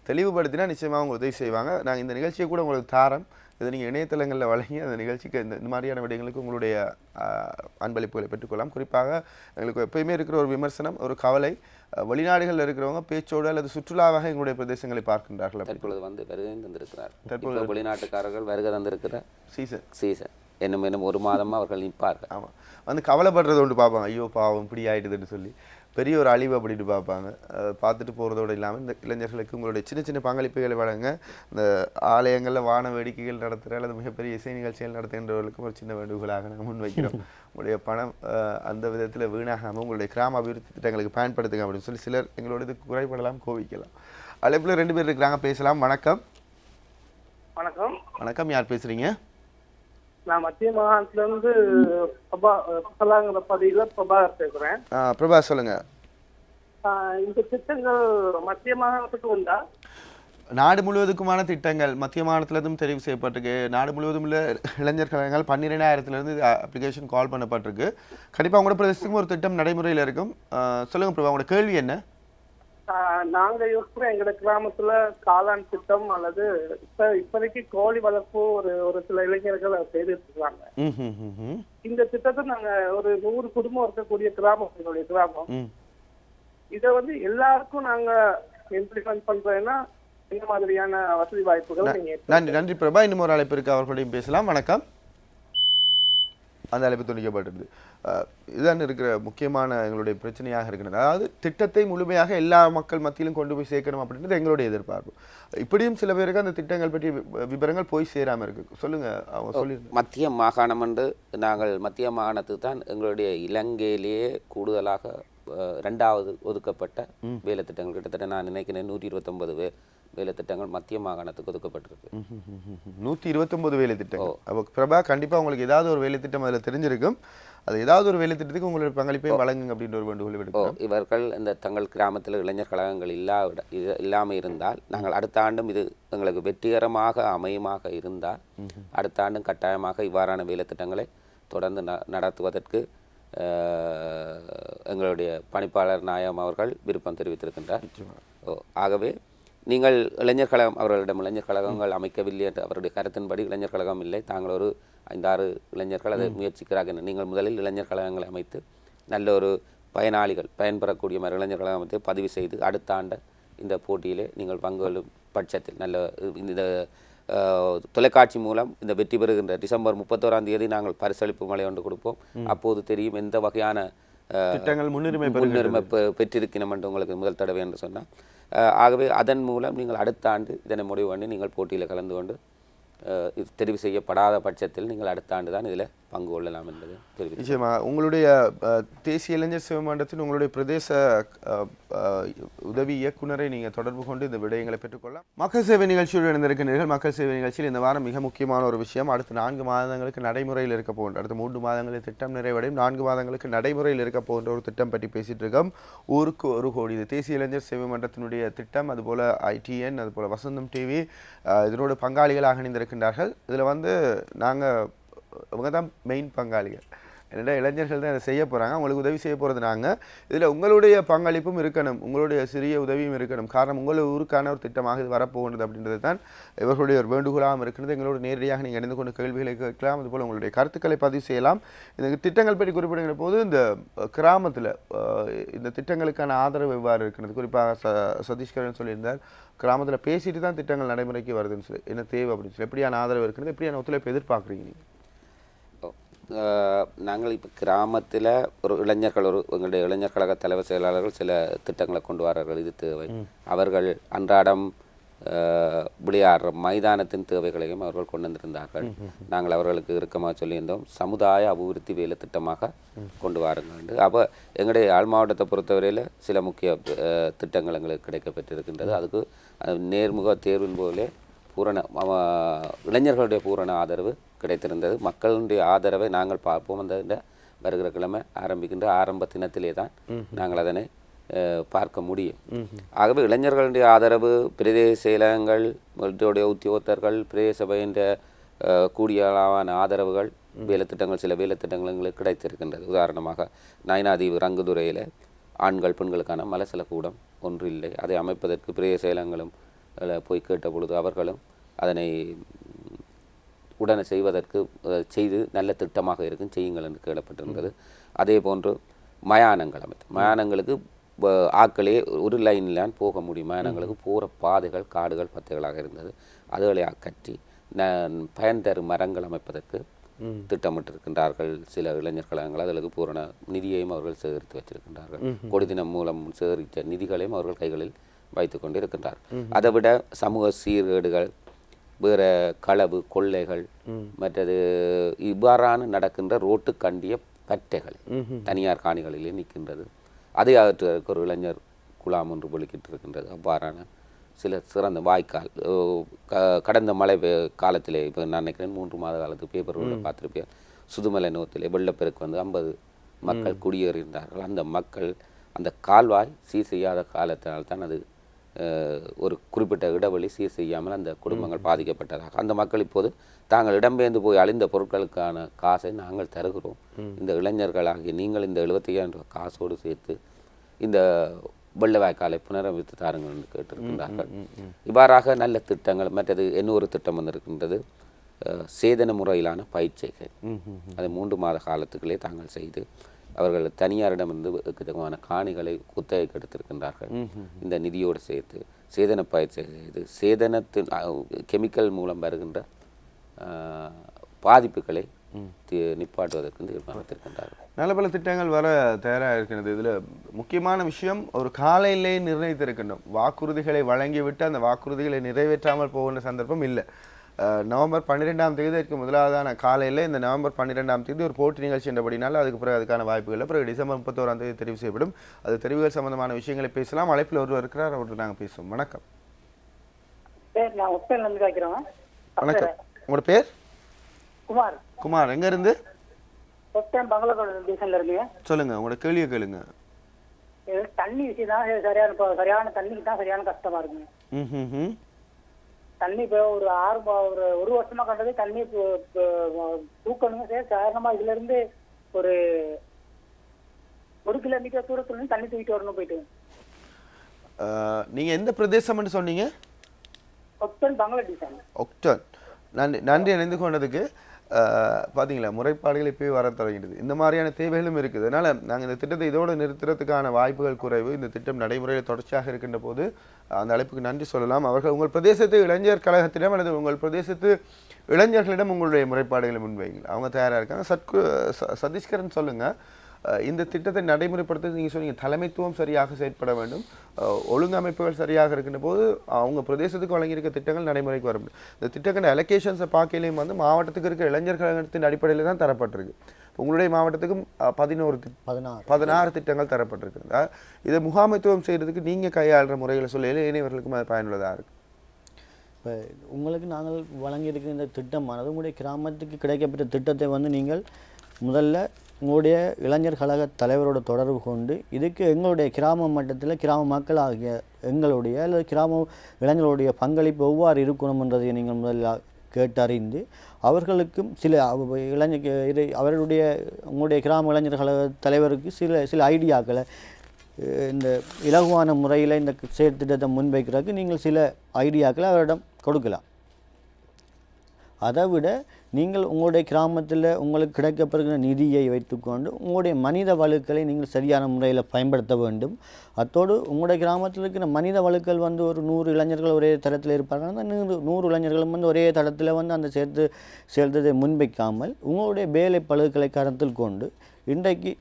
தெளிவுபடுத்தினா நிச்சயமாக அவங்க உதவி செய்வாங்க. நாங்கள் இந்த நிகழ்ச்சியை கூட உங்களுக்கு தாரம், இதை நீங்கள் இணையதளங்களில் வழங்கி அந்த நிகழ்ச்சிக்கு இந்த மாதிரியான விடயங்களுக்கு உங்களுடைய அன்பளிப்புகளை பெற்றுக்கொள்ளலாம். குறிப்பாக எங்களுக்கு எப்பயுமே இருக்கிற ஒரு விமர்சனம், ஒரு கவலை, வெளிநாடுகளில் இருக்கிறவங்க பேச்சோடு அல்லது சுற்றுலாவாக எங்களுடைய பிரதேசங்களை பார்க்கின்றார்கள். தற்பொழுது வருகை தந்திருக்கிறார். தற்போது வெளிநாட்டுக்காரர்கள் வருகை தந்திருக்கிற சீசன் இன்னும் ஒரு மாதமாக அவர்கள் நிற்பார்கள். ஆமாம், வந்து கவலைப்படுறது ஒன்று பார்ப்பாங்க. ஐயோ பாவம் இப்படி ஆகிடுதுன்னு சொல்லி பெரிய ஒரு அழிவு அப்படின்ட்டு பார்ப்பாங்க. பார்த்துட்டு போகிறதோடு இல்லாமல் இந்த இளைஞர்களுக்கு உங்களுடைய சின்ன சின்ன பங்களிப்புகளை வழங்க. இந்த ஆலயங்களில் வான வேடிக்கைகள் நடத்துகிற அல்லது மிகப்பெரிய இசை நிகழ்ச்சிகள் நடத்துகின்றவர்களுக்கும் ஒரு சின்ன வேண்டுகோளாக நாங்கள் முன்வைக்கிறோம். உங்களுடைய பணம் அந்த விதத்தில் வீணாகாமல் உங்களுடைய கிராம அபிவிருத்தி திட்டங்களுக்கு பயன்படுத்துங்க அப்படின்னு சொல்லி சிலர் எங்களோட இதுக்கு குறைபடலாம், கோவிக்கலாம். அழைப்பில் 2 பேர் இருக்கிறாங்க, பேசலாம். வணக்கம். வணக்கம், யார் பேசுறீங்க? நான் மத்திய மாகாணத்திலிருந்து பிரபாகர் பேசுறேன். பிரபா, சொல்லுங்க. இந்த திட்டங்கள் மத்திய மாகாணத்துக்கு உண்டா? நாடு முழுவதுக்குமான திட்டங்கள் மத்திய மாகாணத்திலிருந்தும் தெரிவு செய்யப்பட்டிருக்கு. நாடு முழுவதும் உள்ள இளைஞர் கழகங்கள் 12,000 அப்ளிகேஷன் கால் பண்ணப்பட்டிருக்கு. கண்டிப்பாக உங்களோட பிரதேசத்துக்கும் ஒரு திட்டம் நடைமுறையில் இருக்கும். சொல்லுங்க பிரபா, உங்களோட கேள்வி என்ன? நாங்க யோசிக்கிறோம், எங்க கிராமத்துல காளான் திட்டம் அல்லது இப்போதைக்கு கோழி வளர்ப்பு ஒரு சில இளைஞர்கள் செய்துட்டு இருக்காங்க. இந்த திட்டத்தை நாங்க ஒரு 100 குடும்பம் இருக்கக்கூடிய கிராமம், எங்களுடைய கிராமம். இதை எல்லாருக்கும் நாங்க இம்ப்ளிமெண்ட் பண்றோம்னா என்ன மாதிரியான வசதி வாய்ப்புகள்? நன்றி பிரபா. இன்னும் ஒரு அழைப்பு இருக்கு, அவர்களையும் பேசலாம். வணக்கம். அந்த அழைப்பு துணிக்கப்பட்டிருது. இதுதான் இருக்கிற முக்கியமான எங்களுடைய பிரச்சனையாக இருக்கிறது. அதாவது திட்டத்தை முழுமையாக எல்லா மக்கள் மத்தியிலும் கொண்டு போய் சேர்க்கணும் அப்படின்றது எங்களுடைய எதிர்பார்ப்பு. இப்படியும் சில பேருக்கு அந்த திட்டங்கள் பற்றிய விவரங்கள் போய் சேராமல் இருக்கு. சொல்லுங்க, அவங்க சொல்லி. மத்திய மாகாணம் என்று நாங்கள் மத்திய மாகாணத்துக்கு தான் எங்களுடைய இலங்கையிலேயே கூடுதலாக 2வது ஒதுக்கப்பட்ட வேலை திட்டங்கள். கிட்டத்தட்ட நான் நினைக்கிறேன் 129 வேலை திட்டங்கள் மத்திய மாகாணத்துக்கு ஒதுக்கப்பட்டிருக்கு. 129 வேலை திட்டங்கள். அப்போ பிரபா, கண்டிப்பாக உங்களுக்கு ஏதாவது ஒரு வேலை திட்டம் அதில் தெரிஞ்சிருக்கும். அது ஏதாவது ஒரு வேலை திட்டத்துக்கு உங்களுடைய பங்களிப்பை வழங்குங்க அப்படின்ற ஒரு வேண்டுகோள் விடுக்கிறோம். இவர்கள் இந்த தங்கள் கிராமத்தில் இளைஞர் கழகங்கள் இல்லாமல் இருந்தால், நாங்கள் அடுத்த ஆண்டும் இது எங்களுக்கு வெற்றிகரமாக அமையமாக இருந்தால் அடுத்த ஆண்டும் கட்டாயமாக இவ்வாறான வேலை திட்டங்களை தொடர்ந்து நடத்துவதற்கு எங்களுடைய பணிப்பாளர் நாயம் அவர்கள் விருப்பம் தெரிவித்திருக்கின்றார். ஆகவே நீங்கள் இளைஞர் கழகம், அவர்களிடம் இளைஞர் கழகங்கள் அமைக்கவில்லை என்று அவருடைய கருத்தின்படி இளைஞர் கழகம் இல்லை, தாங்கள் ஒரு 5-6 இளைஞர்கள் அதை முயற்சிக்கிறார்கள். நீங்கள் முதலில் இளைஞர் கழகங்களை அமைத்து நல்ல ஒரு பயனாளிகள் பயன்பெறக்கூடிய மாதிரி இளைஞர் கழகம் அமைத்து பதிவு செய்து அடுத்த ஆண்டு இந்த போட்டியிலே நீங்கள் பங்கு கொள்ளும் பட்சத்தில் நல்ல இந்த தொலைக்காட்சி மூலம் இந்த வெற்றி பெறுகின்ற டிசம்பர் 31ஆம் தேதி நாங்கள் பரிசளிப்பு மழை ஒன்று கொடுப்போம். அப்போது தெரியும் எந்த வகையான திட்டங்கள் முன்னுரிமை பெற்றிருக்கணும் என்று உங்களுக்கு முதல் தடவை என்று சொன்னால். ஆகவே அதன் மூலம் நீங்கள் அடுத்த ஆண்டு இதனை முடிவு பண்ணி நீங்கள் போட்டியில் கலந்து கொண்டு தெரிவு செய்யப்படாத பட்சத்தில் நீங்கள் அடுத்த ஆண்டு தான் இதில் பங்கு கொள்ளலாம் என்பது தெரிவித்து. நிச்சயமாக உங்களுடைய தேசிய இளைஞர் சேவை மன்றத்தின் உங்களுடைய பிரதேச உதவி இயக்குநரை நீங்கள் தொடர்பு கொண்டு இந்த விடயங்களை பெற்றுக்கொள்ளலாம். மக்கள் சேவை நிகழ்ச்சியோடு இணைந்திருக்கிறீர்கள். மக்கள் சேவை நிகழ்ச்சியில் இந்த வாரம் மிக முக்கியமான ஒரு விஷயம், அடுத்த 4 மாதங்களுக்கு நடைமுறையில் இருக்க போகின்ற, அடுத்த 3 மாதங்களில் திட்டம் நிறைவடையும், 4 மாதங்களுக்கு நடைமுறையில் இருக்க போகின்ற ஒரு திட்டம் பற்றி பேசிகிட்டு இருக்கோம். ஊருக்கு ஒரு கோடி, இது தேசிய இளைஞர் சேவை மன்றத்தினுடைய திட்டம். அதுபோல் ITN, அதுபோல் வசந்தம் டிவி இதனோட பங்காளிகளாக இணைந்திருக்கின்றார்கள். இதில் நாங்கள் அவங்க தான் மெயின் பங்காளிகள். என்னடா இளைஞர்கள் தான் இதை செய்ய போகிறாங்க, அவங்களுக்கு உதவி செய்ய போகிறது நாங்கள். இதில் உங்களுடைய பங்களிப்பும் இருக்கணும், உங்களுடைய சிறிய உதவியும் இருக்கணும். காரணம் உங்களுடைய ஊருக்கான ஒரு திட்டமாக இது வரப்போகின்றது அப்படின்றது தான் இவர்களுடைய ஒரு வேண்டுகோளாகவும் இருக்கிறது. எங்களோட நேரடியாக நீங்கள் இணைந்து கொண்டு கேள்விகளை கேட்கலாம், அதுபோல் உங்களுடைய கருத்துக்களை பதிவு செய்யலாம். இந்த திட்டங்கள் பற்றி குறிப்பிடுகிற போது இந்த கிராமத்தில் இந்த திட்டங்களுக்கான ஆதரவு எவ்வாறு இருக்கிறது, குறிப்பாக சதீஷ்கரன் சொல்லியிருந்தார், கிராமத்தில் பேசிட்டு தான் திட்டங்கள் நடைமுறைக்கு வருதுன்னு சொல்லி, என்ன தேவை அப்படின்னு சொல்லி, எப்படியான ஆதரவு இருக்கிறது, எப்படியான ஒத்துழைப்பு எதிர்பார்க்குறீங்க நீங்கள்? நாங்கள் இப்போ கிராமத்தில் ஒரு இளைஞர்கள், எங்களுடைய இளைஞர் கழக தலைவர் செயலாளர்கள் சில திட்டங்களை கொண்டு வரார்கள், இது தேவை. அவர்கள் அன்றாடம் விளையாடுற மைதானத்தின் தேவைகளையும் அவர்கள் கொண்டு வந்திருந்தார்கள். நாங்கள் அவர்களுக்கு இறுக்கமாக சொல்லியிருந்தோம், சமுதாய அபிவிருத்தி வேலை திட்டமாக கொண்டு வாருங்கள். அப்போ எங்களுடைய யாழ் மாவட்டத்தை பொறுத்தவரையில் சில முக்கிய திட்டங்கள் எங்களுக்கு கிடைக்கப்பட்டிருக்கின்றது. அதுக்கு நேர்முக தேர்வின் போலே பூரண இளைஞர்களுடைய பூரண ஆதரவு கிடைத்திருந்தது. மக்களுடைய ஆதரவை நாங்கள் பார்ப்போம். அந்த வருகிற கிழமை ஆரம்பிக்கின்ற ஆரம்ப தினத்திலே தான் நாங்கள் அதனை பார்க்க முடியும். ஆகவே இளைஞர்களுடைய ஆதரவு, பிரதேச செயலகங்கள், உத்தியோகத்தர்கள், பிரதேச சபையின் கூடிய அளவான ஆதரவுகள், வேலைத்திட்டங்கள், சில வேலைத்திட்டங்கள் எங்களுக்கு கிடைத்திருக்கின்றது. உதாரணமாக நயனாதீவு ரங்குதுறையில் ஆண்கள் பெண்களுக்கான மலசல கூடம் ஒன்று இல்லை. அதை அமைப்பதற்கு பிரதேச செயலகங்களும் போய் கேட்ட பொழுது அவர்களும் அதனை உடனே செய்வதற்கு செய்து நல்ல திட்டமாக இருக்கும், செய்யுங்கள் என்று கேட்கப்பட்டிருந்தது. அதே போன்று மயானங்கள் மயானங்களுக்கு ஆக்களே ஒரு லைன்லான் போக முடியும். மயானங்களுக்கு போகிற பாதைகள் காடுகள் பத்தைகளாக இருந்தது. அதுகளை அகற்றி பயன் தரும் மரங்கள் அமைப்பதற்கு திட்டமிட்டிருக்கின்றார்கள். சில இளைஞர் கழகங்கள் அதற்கு பூரண நிதியையும் அவர்கள் சேகரித்து வச்சிருக்கின்றார்கள். கொடிதினம் மூலம் சேகரித்த நிதிகளையும் அவர்கள் கைகளில் வைத்து கொண்டு இருக்கின்றார்கள். அதை விட சமூக சீர்கேடுகள், வேறு களவு கொள்ளைகள், மற்றது இவ்வாறான நடக்கின்ற ரோட்டு கண்டிய பற்றைகள் தனியார் காணிகளிலே நிற்கின்றது. அதை அகற்றுவதற்கு ஒரு இளைஞர் குழாம் ஒன்று ஒழுக்கிட்டு இருக்கின்றது. அவ்வாறான சில சிறந்த வாய்க்கால் கடந்த மழை காலத்திலே இப்போ நான் நினைக்கிறேன் 3 மாத காலத்துக்கு பேப்பர்களில் பார்த்துருப்பேன். சுதுமலை நோத்திலே வெள்ளப்பெருக்கு 50 மக்கள் குடியேறியிருந்தார்கள். அந்த மக்கள் அந்த கால்வாய் சீர் செய்யாத காலத்தினால்தான் அது ஒரு குறிப்பிட்ட இடைவெளி சீர் செய்யாமல் அந்த குடும்பங்கள் பாதிக்கப்பட்டதாக. அந்த மக்கள் இப்போது தாங்கள் இடம்பெயர்ந்து போய் அழிந்த பொருட்களுக்கான காசை நாங்கள் தருகிறோம், இந்த இளைஞர்களாகிய நீங்கள் இந்த 75,000 ரூபாய் காசோடு சேர்த்து இந்த வெள்ள வாய்க்காலை புனரமைத்து தாருங்கள் என்று கேட்டிருக்கின்றார்கள். இவ்வாறாக நல்ல திட்டங்கள். மற்றது இன்னொரு திட்டம் வந்திருக்கின்றது, சேதன முறையிலான பயிற்சிகை. அதை 3 மாத காலத்துக்களே தாங்கள் செய்து அவர்கள் தனியாரிடமிருந்து எக்கச்சக்கமான காணிகளை குத்தகைக்கு எடுத்திருக்கின்றார்கள். இந்த நிதியோடு சேர்த்து சேதன பயிற்சி செய்து சேதனத்தின் கெமிக்கல் மூலம் வருகின்ற பாதிப்புகளை நிப்பாட்டுவதற்கு தீர்மானித்திருக்கின்றார்கள். நல்ல பல திட்டங்கள் வர தயாராக இருக்கிறது. இதில் முக்கியமான விஷயம், ஒரு காலையிலே நிர்ணயித்திருக்கின்றோம். வாக்குறுதிகளை வழங்கிவிட்டு அந்த வாக்குறுதிகளை நிறைவேற்றாமல் போகின்ற சந்தர்ப்பம் இல்லை. நவம்பர் 12ஆம் தேதிக்கு முதலாவதான காலையில் இந்த நவம்பர் 12ஆம் தேதி ஒரு போட்டி நிகழ்ச்சி என்றபடினால அதுக்கு பிறகு அதுக்கான வாய்ப்புகள் இல்லை. பிறகு டிசம்பர் 31ஆம் தேதி தெரிவு செய்யப்படும். அது தெரிவுகள் சம்பந்தமான விஷயங்களை பேசலாம். அழைப்பில் ஒருவர் இருக்கிறார், அவருக்கு நாங்கள் பேசுவோம். வணக்கம். வணக்கம், உங்களோட பேர்? குமார். குமார், எங்க இருந்து? சொல்லுங்க, உங்களோட கேள்வியை கேளுங்க. தண்ணி விஷயம் தான் சரியான தண்ணிக்கு தான் சரியான கஷ்டமா இருக்குங்க. தண்ணி இப்போ ஒரு வருஷமா கண்டது தண்ணி தூக்கணுங்க சார். காரணமா இதுல இருந்து ஒரு 1 கிலோமீட்டர் தூரத்துல இருந்து தண்ணி தூக்கிட்டு வரணும் போயிட்டு. நீங்க எந்த பிரதேசம்னு சொன்னீங்க? ஒக்டன், பங்களாதேஷ். ஒக்டன். நன்றி இணைந்து கொண்டதுக்கு. பார்த்தீங்களா, முறைப்பாடுகள் இப்போயே வர தொடங்கிடுது. இந்த மாதிரியான தேவைகளும் இருக்குது. அதனால் நாங்கள் இந்த திட்டத்தை இதோடு நிறுத்துறதுக்கான வாய்ப்புகள் குறைவு. இந்த திட்டம் நடைமுறையில் தொடர்ச்சியாக இருக்கின்ற போது அந்த அழைப்புக்கு நன்றி சொல்லலாம். அவர்கள் உங்கள் பிரதேசத்து இளைஞர் கழகத்திடம் அல்லது உங்கள் பிரதேசத்து இளைஞர்களிடம் உங்களுடைய முறைப்பாடுகளை முன்வைங்கள். அவங்க தயாராக இருக்காங்க. சதீஷ்கரன் சொல்லுங்கள், இந்த திட்டத்தை நடைமுறைப்படுத்த நீங்கள் சொன்னீங்க தலைமைத்துவம் சரியாக செயற்பட வேண்டும், ஒழுங்கமைப்புகள் சரியாக இருக்கின்ற போது அவங்க பிரதேசத்துக்கு வழங்கியிருக்க திட்டங்கள் நடைமுறைக்கு வர முடியும். இந்த திட்டங்கள் அலோகேஷன்ஸை பார்க்கலையும் மாவட்டத்துக்கு இருக்கிற இளைஞர் கழகத்தின் அடிப்படையில் தான் தரப்பட்டிருக்கு. உங்களுடைய மாவட்டத்துக்கும் 16 திட்டங்கள் தரப்பட்டிருக்கு. இதை முகாமைத்துவம் செய்கிறதுக்கு நீங்கள் கையாளுற முறைகளை சொல்ல இளைஞர்களுக்கும் அது பயனுள்ளதாக இருக்குது. இப்போ உங்களுக்கு நாங்கள் வழங்கியிருக்கிற இந்த திட்டமானது உங்களுடைய கிராமத்துக்கு கிடைக்கப்பட்ட திட்டத்தை நீங்கள் முதல்ல உங்களுடைய இளைஞர் கழக தலைவரோட தொடர்பு கொண்டு இதுக்கு எங்களுடைய கிராம மட்டத்தில் கிராம மக்கள் ஆகிய எங்களுடைய அல்லது கிராம இளைஞர்களுடைய பங்களிப்பு எவ்வாறு இருக்கணும்ன்றதை நீங்கள் முதல்ல கேட்டறிந்து அவர்களுக்கும் சில அவர்களுடைய உங்களுடைய கிராம இளைஞர் கழக தலைவருக்கு சில ஐடியாக்களை இந்த இலகுவான முறையில் இந்த செயற்திட்டத்தை முன்வைக்கிறதுக்கு நீங்கள் சில ஐடியாக்களை அவரிடம் கொடுக்கலாம். அதை விட நீங்கள் உங்களுடைய கிராமத்தில் உங்களுக்கு கிடைக்கப்படுகிற நிதியை வைத்துக்கொண்டு உங்களுடைய மனித வலுக்களை நீங்கள் சரியான முறையில் பயன்படுத்த வேண்டும். அத்தோடு உங்களுடைய கிராமத்தில் இருக்கிற மனித வலுக்கள் ஒரு 100 இளைஞர்கள் ஒரே தரத்தில் இருப்பார்கள். அந்த 100 இளைஞர்களும் ஒரே தடத்தில் அந்த செயல்திட்டத்தை முன்வைக்காமல் உங்களுடைய வேலை பழுக்களை கருத்தில் கொண்டு இன்றைக்கு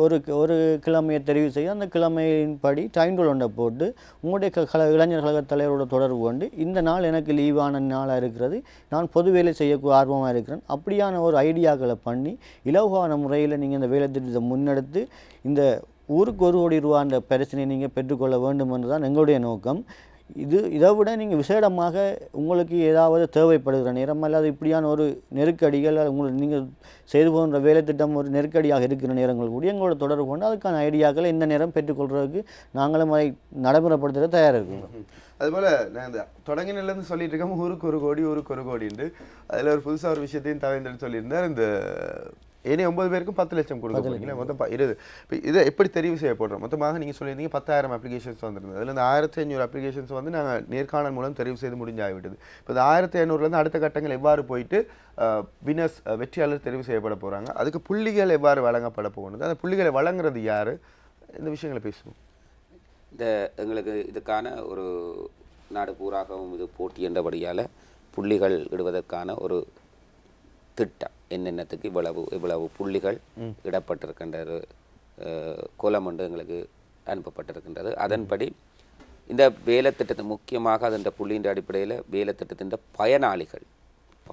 ஒரு கிழமையை தெரிவு செய்து அந்த கிழமையின்படி டைம் டேபிள் ஒன்றை போட்டு உங்களுடைய இளைஞர் கழக தலைவரோட தொடர்பு கொண்டு இந்த நாள் எனக்கு லீவான நாளாக இருக்கிறது, நான் பொது வேலை செய்ய ஆர்வமாக இருக்கிறேன், அப்படியான ஒரு ஐடியாக்களை பண்ணி இலகுவான முறையில் நீங்கள் இந்த வேலை திட்டத்தை முன்னெடுத்து இந்த ஊருக்கு 1 கோடி ரூபா அந்த பிரச்சனையை நீங்கள் பெற்றுக்கொள்ள வேண்டும் என்று தான் எங்களுடைய நோக்கம். இதை விட நீங்கள் விசேடமாக உங்களுக்கு ஏதாவது தேவைப்படுகிற நேரம் அல்லது இப்படியான ஒரு நெருக்கடிகள் உங்களுக்கு நீங்கள் செய்து போகின்ற வேலை திட்டம் ஒரு நெருக்கடியாக இருக்கிற நேரங்கள் கூட எங்களோட தொடர்பு கொண்டு அதுக்கான ஐடியாக்களை இந்த நேரம் பெற்றுக்கொள்வதற்கு நாங்களும் அதை நடைமுறைப்படுத்த தயாராக இருக்கோம். அதுபோல் நான் இந்த தொடங்கினிலேருந்து சொல்லிட்டு இருக்கோம் ஊருக்கு 1 கோடி ஊருக்கு 1 கோடின்ட்டு. அதில் ஒரு புதுசாக ஒரு விஷயத்தையும் தவிர்த்து சொல்லியிருந்தார். இந்த ஏனே 9 பேருக்கும் 10 லட்சம் கொடுக்க போறீங்களா? மொத்தம் 20. இப்போ இதை எப்படி தெரிவு செய்யப்படுறோம்? மொத்தமாக நீங்கள் சொல்லியிருந்தீங்க 10,000 அப்ளிகேஷன்ஸ் வந்திருந்தது. அதில் இந்த 1500 அப்ளிகேஷன்ஸ் வந்து நாங்கள் நேர்காணல் மூலம் தெரிவு செய்து முடிஞ்சாகிவிட்டது. இப்போ இந்த 1500லேருந்து அடுத்த கட்டங்கள் எவ்வாறு போயிட்டு வினர்ஸ் வெற்றியாளர் தெரிவு செய்யப்பட போகிறாங்க, அதுக்கு புள்ளிகள் எவ்வாறு வழங்கப்பட போகணுது, அந்த புள்ளிகளை வழங்குறது யார், இந்த விஷயங்களை பேசுவோம். இந்த எங்களுக்கு இதுக்கான ஒரு நாடு பூராகவும் இது போட்டி என்றபடியால் புள்ளிகள் இடுவதற்கான ஒரு திட்டம் என்னென்னத்துக்கு இவ்வளவு புள்ளிகள் இடப்பட்டிருக்கின்ற கோலம் ஒன்று எங்களுக்கு அனுப்பப்பட்டிருக்கின்றது. அதன்படி இந்த வேலை திட்டத்தை முக்கியமாக அதன் புள்ளியின் அடிப்படையில் வேலை திட்டத்தின்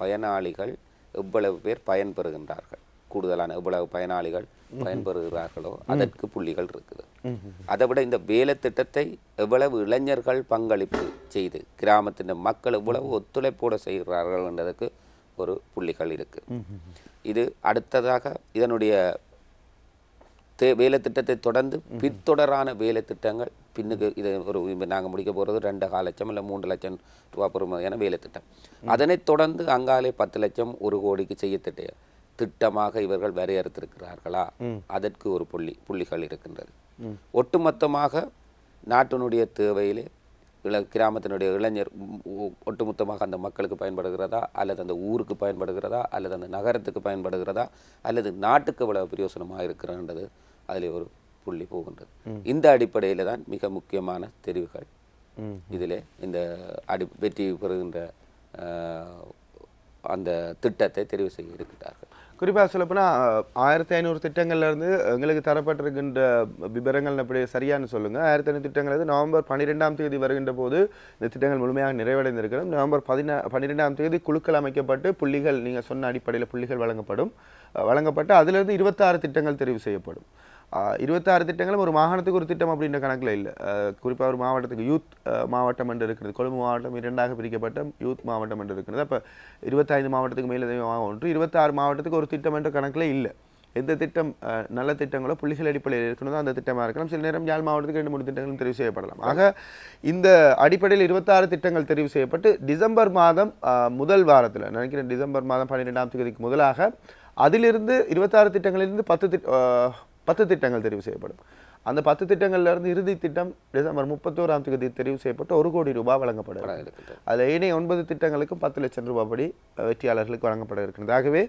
பயனாளிகள் எவ்வளவு பேர் பயன்பெறுகின்றார்கள், கூடுதலான எவ்வளவு பயனாளிகள் பயன்பெறுகிறார்களோ அதற்கு புள்ளிகள் இருக்குது. அதை விட இந்த வேலை திட்டத்தை எவ்வளவு இளைஞர்கள் பங்களிப்பு செய்து கிராமத்தின் மக்கள் எவ்வளவு ஒத்துழைப்போடு செய்கிறார்கள் என்றதுக்கு ஒரு புள்ளிகள் இருக்கு. இது அடுத்ததாக இதனுடைய வேலை திட்டத்தை தொடர்ந்து பின்தொடரான வேலை திட்டங்கள் பின்னுக்கு இதை ஒரு நாங்கள் முடிக்க போகிறது 2.5 லட்சம் இல்லை 3 லட்சம் ரூபா பொறுமையான வேலை திட்டம். அதனைத் தொடர்ந்து அங்காலே 10 லட்சம் 1 கோடிக்கு செய்ய திட்டமாக இவர்கள் வரையறுத்திருக்கிறார்களா, அதற்கு ஒரு புள்ளிகள் இருக்கின்றது. ஒட்டுமொத்தமாக நாட்டினுடைய தேவையிலே கிராமத்தினுடைய இளைஞர் ஒட்டுமொத்தமாக அந்த மக்களுக்கு பயன்படுகிறதா, அல்லது அந்த ஊருக்கு பயன்படுகிறதா, அல்லது அந்த நகரத்துக்கு பயன்படுகிறதா, அல்லது நாட்டுக்கு இவ்வளவு பிரயோசனமாக இருக்கிறன்றது அதில் ஒரு புள்ளி போகின்றது. இந்த அடிப்படையில் தான் மிக முக்கியமான தெரிவுகள் இதில் இந்த வெற்றி பெறுகின்ற அந்த திட்டத்தை தெரிவு செய்ய இருக்கிறார்கள். குறிப்பாக சொல்லப்போனால் 1500 திட்டங்கள்லேருந்து எங்களுக்கு தரப்பட்டிருக்கின்ற விவரங்கள் அப்படி சரியானு சொல்லுங்கள். 1500 திட்டங்கள் நவம்பர் 12ஆம் தேதி வருகின்ற போது இந்த திட்டங்கள் முழுமையாக நிறைவடைந்திருக்கிறோம். நவம்பர் 12ஆம் தேதி குழுக்கள் அமைக்கப்பட்டு புள்ளிகள் நீங்கள் சொன்ன அடிப்படையில் புள்ளிகள் வழங்கப்பட்டு அதிலிருந்து 26 திட்டங்கள் தெரிவு செய்யப்படும். 26 திட்டங்களும் ஒரு மாகாணத்துக்கு ஒரு திட்டம் அப்படின்ற கணக்கில் இல்லை. குறிப்பாக ஒரு மாவட்டத்துக்கு யூத் மாவட்டம் என்று இருக்கிறது. கொழும்பு மாவட்டம் 2ஆக பிரிக்கப்பட்ட யூத் மாவட்டம் என்று இருக்கிறது. அப்போ 25 மாவட்டத்துக்கு மேலே ஒன்று 26 மாவட்டத்துக்கு ஒரு திட்டம் என்ற கணக்கில் இல்லை. எந்த திட்டம் நல்ல திட்டங்களோ புள்ளிகள் அடிப்படையில் இருக்கணும் அந்த திட்டமாக இருக்கலாம். சில நேரம் யாழ் மாவட்டத்துக்கு 2-3 திட்டங்களும் தெரிவு செய்யப்படலாம். ஆக இந்த அடிப்படையில் 26 திட்டங்கள் தெரிவு செய்யப்பட்டு டிசம்பர் மாதம் முதல் வாரத்தில் நினைக்கிறேன் டிசம்பர் மாதம் 12ஆம் தேதிக்கு முதலாக அதிலிருந்து 26 திட்டங்களிலிருந்து 10 திட்டங்கள் தெரிவு செய்யப்படும். அந்த 10 திட்டங்கள்லேருந்து இறுதி திட்டம் டிசம்பர் 31ஆம் தேதி தெரிவு செய்யப்பட்டு 1 கோடி ரூபாய் வழங்கப்படும். அதில் ஏனைய 9 திட்டங்களுக்கும் 10 லட்சம் ரூபாய் படி வெற்றியாளர்களுக்கு வழங்கப்பட இருக்கிறது. ஆகவே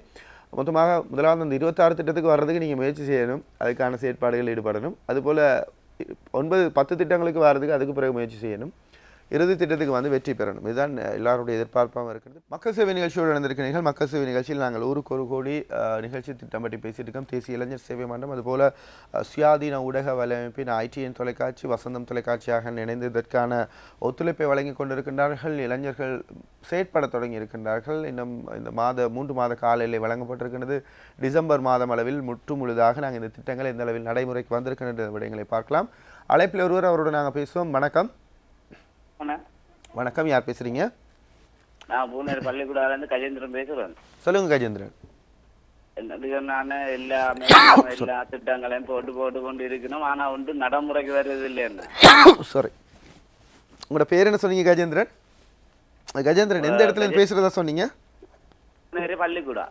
மொத்தமாக முதலாவது அந்த 26 திட்டத்துக்கு வர்றதுக்கு நீங்கள் முயற்சி செய்யணும், அதுக்கான செயற்பாடுகள் ஈடுபடணும். அதுபோல் 10 திட்டங்களுக்கு வர்றதுக்கு அதுக்கு பிறகு முயற்சி செய்யணும், இறுதி திட்டத்துக்கு வந்து வெற்றி பெறணும். இதுதான் எல்லாருடைய எதிர்பார்ப்பாகவும் இருக்கிறது. மக்கள் சேவை நிகழ்ச்சியோடு நடந்திருக்கிறீர்கள். மக்கள் சேவை நிகழ்ச்சியில் நாங்கள் ஊருக்கு 1 கோடி நிகழ்ச்சி திட்டம் பற்றி பேசிட்டு இருக்கோம். தேசிய இளைஞர் சேவை மன்றம் அதுபோல் சுயாதீன ஊடக வலையமைப்பின் ITN தொலைக்காட்சி வசந்தம் தொலைக்காட்சியாக இணைந்து இதற்கான ஒத்துழைப்பை வழங்கி கொண்டிருக்கின்றார்கள். இளைஞர்கள் செயற்பட தொடங்கி இருக்கின்றார்கள். இன்னும் இந்த 3 மாத கால எல்லை வழங்கப்பட்டிருக்கின்றது. டிசம்பர் மாதம் அளவில் முழுதாக நாங்கள் இந்த திட்டங்கள் எந்த அளவில் நடைமுறைக்கு வந்திருக்கின்ற விடயங்களை பார்க்கலாம். அழைப்பில் ஒருவர் அவரோடு நாங்கள் பேசுவோம். வணக்கம். வணக்கம், யார் பேசுறீங்க? நான் பூனேர் பள்ளிக்கூடாதுலேருந்து கஜேந்திரன் பேசுறேன். சொல்லுங்க கஜேந்திரன். நான் எல்லா திட்டங்களையும் போட்டு கொண்டு இருக்கணும், ஆனா ஒன்று நடைமுறைக்கு வருது இல்லைன்னு. சாரி, உங்களோட பேர் என்ன சொன்னீங்க கஜேந்திரன்? கஜேந்திரன் எந்த இடத்துல பேசுறதா சொன்னீங்க? பூனேரி பள்ளிக்கூடா.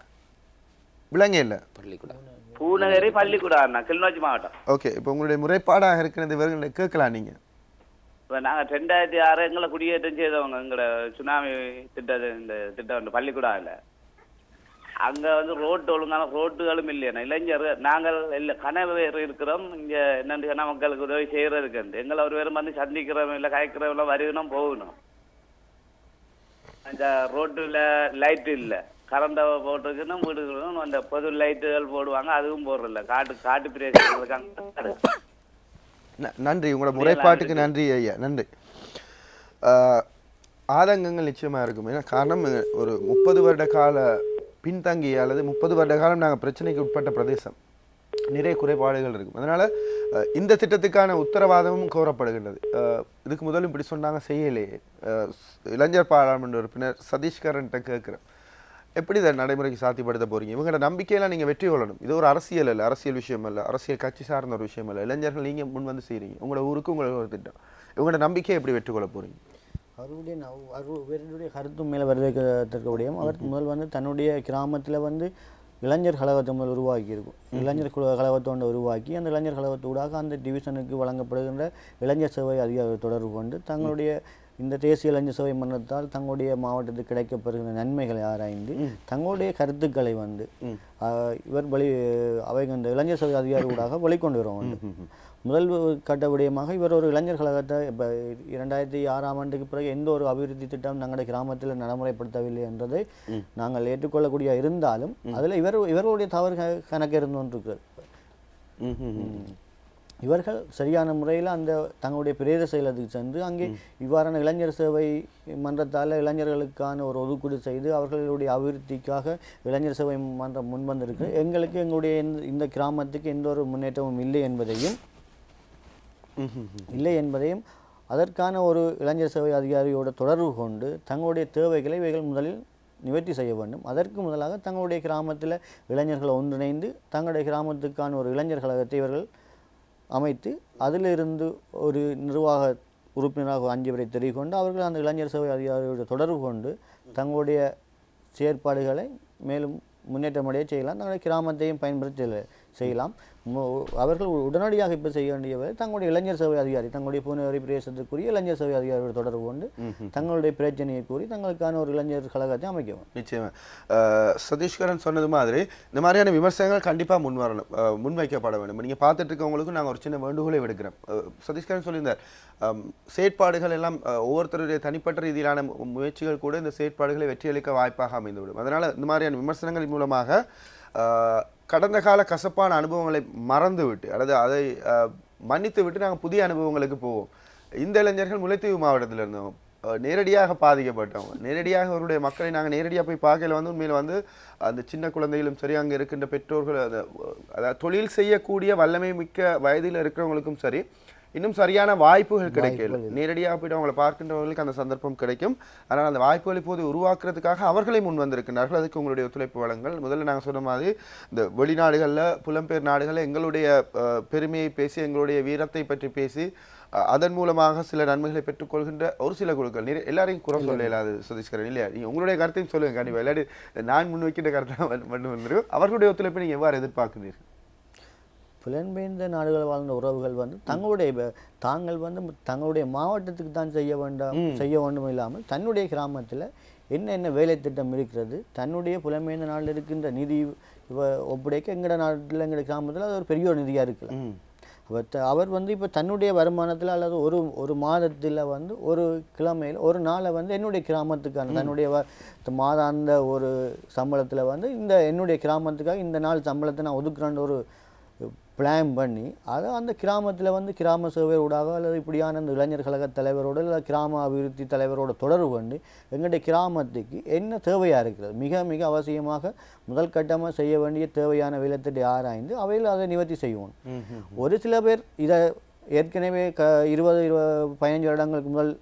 விளங்க இல்ல. பூனேரி பள்ளிக்கூடா, கிளிநொச்சி மாவட்டம். ஓகே, இப்போ உங்களுடைய முறைப்பாடாக இருக்கிறது இவர்களை கேட்கலாம். நீங்க இப்போ நாங்கள் 2006 எங்களை குடியேற்றம் செய்தவங்க. எங்களோட சுனாமி இந்த திட்டம் பள்ளிக்கூடாதுல அங்கே ரோட்டு ஒழுங்கான ரோட்டுகளும் இல்லையா. இளைஞர் நாங்கள் இல்லை கனவு இருக்கிறோம். இங்கே என்னென்னு சொன்னால் மக்களுக்கு உதவி செய்கிறதுக்கு எங்களை ஒரு பேரும் சந்திக்கிறோம் இல்லை கயக்கிறோம் வருகணும் போகணும். அந்த ரோட்டில் லைட்டு இல்லை, கரண்ட போட்டிருக்குன்னா வீடுகளும் அந்த பொது லைட்டுகள் போடுவாங்க, அதுவும் போடுறதில்ல. காட்டு பிரதேசங்களுக்கு நன்றி, உங்களோட முறைப்பாட்டுக்கு நன்றி ஐயா, நன்றி. ஆதங்கங்கள் நிச்சயமாக இருக்கும். ஏன்னா காரணம், ஒரு 30 வருட கால பின்தங்கிய அல்லது 30 வருட காலம் நாங்கள் பிரச்சனைக்கு உட்பட்ட பிரதேசம், நிறைய குறைபாடுகள் இருக்கும். அதனால் இந்த திட்டத்துக்கான உத்தரவாதமும் கோரப்படுகின்றது. இதுக்கு முதலும் இப்படி சொன்னாங்க, செய்யலையே. இளைஞர் பாராளுமன்ற உறுப்பினர் சதீஷ்கரன்ட்ட கேட்குறேன், எப்படி இதை நடைமுறைக்கு சாத்தியப்படுத்த போகிறீங்க? இவங்களோட நம்பிக்கையெல்லாம் நீங்கள் வெற்றி கொள்ளணும். இது ஒரு அரசியல் அல்ல, அரசியல் விஷயம் அல்ல, அரசியல் கட்சி சார்ந்த ஒரு விஷயம் அல்ல. இளைஞர்கள் நீங்கள் முன் வந்து செய்கிறீங்க, உங்களோட ஊருக்கு உங்களுக்கு ஒரு திட்டம். இவங்களோட நம்பிக்கையை எப்படி வெற்றி கொள்ள போகிறீங்க? அவருடைய கருத்தும் மேலே வரவேற்கக்கூடிய அவர் முதல் வந்து தன்னுடைய கிராமத்தில் வந்து இளைஞர் கழகத்தை முதல் உருவாக்கி இருக்கும். இளைஞர் கழகத்தை ஒன்று உருவாக்கி அந்த இளைஞர் கழகத்தூடாக அந்த டிவிஷனுக்கு வழங்கப்படுகின்ற இளைஞர் சேவை அதிகாரி தொடர்பு கொண்டு தங்களுடைய இந்த தேசிய இளைஞர் சேவை மன்றத்தால் தங்களுடைய மாவட்டத்துக்கு கிடைக்கப்படுகிற நன்மைகளை ஆராய்ந்து தங்களுடைய கருத்துக்களை வந்து இவர் அவை அந்த இளைஞர் சேவை அதிகாரி ஊடாக வெளிக்கொண்டு வருவோம். முதல் கட்ட விடயமாக இவர் ஒரு இளைஞர் கழகத்தை இப்போ 2006ஆம் ஆண்டுக்கு பிறகு எந்த ஒரு அபிவிருத்தி திட்டம் தங்களுடைய கிராமத்தில் நடைமுறைப்படுத்தவில்லை என்றதை நாங்கள் ஏற்றுக்கொள்ளக்கூடிய இருந்தாலும் அதில் இவர்களுடைய தவறு கணக்கு இருந்து கொண்டிருக்கிறது. இவர்கள் சரியான முறையில் அந்த தங்களுடைய பிரேத செயலத்துக்கு சென்று அங்கே இவ்வாறான இளைஞர் சேவை மன்றத்தால் இளைஞர்களுக்கான ஒரு ஒதுக்கீடு செய்து அவர்களுடைய அபிவிருத்திக்காக இளைஞர் சேவை மன்றம் முன்வந்திருக்கு. எங்களுக்கு எங்களுடைய இந்த கிராமத்துக்கு எந்த ஒரு முன்னேற்றமும் இல்லை என்பதையும் அதற்கான ஒரு இளைஞர் சேவை அதிகாரியோட தொடர்பு கொண்டு தங்களுடைய தேவைகளை இவைகள் முதலில் நிவர்த்தி செய்ய வேண்டும். அதற்கு முதலாக தங்களுடைய கிராமத்தில் இளைஞர்களை ஒன்றிணைந்து தங்களுடைய கிராமத்துக்கான ஒரு இளைஞர் கழகத்தை இவர்கள் அமைத்து அதிலிருந்து ஒரு நிர்வாக உறுப்பினராக 5 பேரை தெரிவிக்கொண்டு அவர்கள் அந்த இளைஞர் சேவை அதிகாரியோட தொடர்பு கொண்டு தங்களுடைய செயற்பாடுகளை மேலும் முன்னேற்றமடைய செய்யலாம், தங்களுடைய கிராமத்தையும் பயன்படுத்தி செய்யலாம். அவர்கள் உடனடியாக இப்போ செய்ய வேண்டியவை தங்களுடைய இளைஞர் சேவை அதிகாரி தங்களுடைய பூனேரி பிரதேசத்துக்குரிய இளைஞர் சேவை அதிகாரியோட தொடர்பு கொண்டு தங்களுடைய பிரச்சனையை கூறி தங்களுக்கான ஒரு இளைஞர் கழகத்தை அமைக்கவும். நிச்சயமா சதீஷ்கரன் சொன்னது மாதிரி இந்த மாதிரியான விமர்சனங்கள் கண்டிப்பாக முன்வைக்கப்பட வேண்டும். நீங்கள் பார்த்துட்டு இருக்கவங்களுக்கும் நாங்கள் ஒரு சின்ன வேண்டுகோளை விடுக்கிறோம். சதீஷ்கரன் சொல்லியிருந்தார், செயற்பாடுகள் எல்லாம் ஒவ்வொருத்தருடைய தனிப்பட்ட ரீதியிலான முயற்சிகள் கூட இந்த செயற்பாடுகளை வெற்றியளிக்க வாய்ப்பாக அமைந்துவிடும். அதனால் இந்த மாதிரியான விமர்சனங்கள் மூலமாக கடந்த கால கசப்பான அனுபவங்களை மறந்துவிட்டு அல்லது அதை மன்னித்து விட்டு நாங்கள் புதிய அனுபவங்களுக்கு போவோம். இந்த இளைஞர்கள் முல்லைத்தீவு மாவட்டத்தில் இருந்தோம், நேரடியாக பாதிக்கப்பட்டவங்க, நேரடியாக அவருடைய மக்களை நாங்கள் நேரடியாக போய் பார்க்கல வந்து உண்மையில் வந்து அந்த சின்ன குழந்தைகளும் சரி, அங்கே இருக்கின்ற பெற்றோர்கள், அதாவது தொழில் செய்யக்கூடிய வல்லமை மிக்க வயதில் இருக்கிறவங்களுக்கும் சரி, இன்னும் சரியான வாய்ப்புகள் கிடைக்கல. நேரடியாக போய்ட்டு அவங்களை பார்க்கின்றவர்களுக்கு அந்த சந்தர்ப்பம் கிடைக்கும். ஆனால் அந்த வாய்ப்புகளை இப்போது உருவாக்குறதுக்காக அவர்களே முன் வந்திருக்கிறார்கள். அதுக்கு உங்களுடைய ஒத்துழைப்பு வழங்கல். முதல்ல நாங்கள் சொன்ன மாதிரி இந்த வெளிநாடுகளில் புலம்பெயர் நாடுகளில் எங்களுடைய பெருமையை பேசி எங்களுடைய வீரத்தை பற்றி பேசி அதன் மூலமாக சில நன்மைகளை பெற்றுக்கொள்கின்ற ஒரு சில குழுக்கள் எல்லாரையும் குறை சொல்ல இல்லாது சதீஷ்கரன் இல்லையா? நீங்கள் உங்களுடைய கருத்தையும் சொல்லுங்கள் கண்டிப்பாக. இல்லாட்டி நான் முன்வைக்கின்ற கருத்தை மட்டும் வந்துடும். அவர்களுடைய ஒத்துழைப்பை நீங்கள் எவ்வாறு எதிர்பார்க்கிறீர்கள்? புலம்பெயர்ந்த நாடுகள் வாழ்ந்த உறவுகள் வந்து தாங்கள் வந்து தங்களுடைய மாவட்டத்துக்கு தான் செய்ய வேண்டும் இல்லாமல் தன்னுடைய கிராமத்தில் என்ன வேலை திட்டம் இருக்கிறது, தன்னுடைய புலம்பெயர்ந்த நாட்டில் இருக்கின்ற நிதி ஒப்படைக்க எங்களோட நாட்டில் எங்களோட கிராமத்தில் அது ஒரு பெரிய ஒரு நிதியாக இருக்கலாம். அவர் வந்து இப்போ தன்னுடைய வருமானத்தில் அல்லது ஒரு மாதத்தில் வந்து ஒரு கிழமையில் ஒரு நாளை வந்து என்னுடைய கிராமத்துக்கான தன்னுடைய மாதாந்த ஒரு சம்பளத்தில் வந்து என்னுடைய கிராமத்துக்காக இந்த நாள் சம்பளத்தை நான் ஒதுக்குறான்ற ஒரு பிளான் பண்ணி அதை அந்த கிராமத்தில் வந்து கிராம சேவை ஊடாக அல்லது இப்படியான அந்த இளைஞர் கழக தலைவரோட இல்லை கிராம அபிவிருத்தி தலைவரோட தொடர்பு கொண்டு எங்களுடைய கிராமத்துக்கு என்ன தேவையாக இருக்கிறது, மிக மிக அவசியமாக முதல் கட்டமாக செய்ய வேண்டிய தேவையான வேலைத்திட்டத்தை ஆராய்ந்து அவையில் அதை நிவர்த்தி செய்வோம். ஒரு சில பேர் இதை ஏற்கனவே 20-15 வருடங்களுக்கு முதல்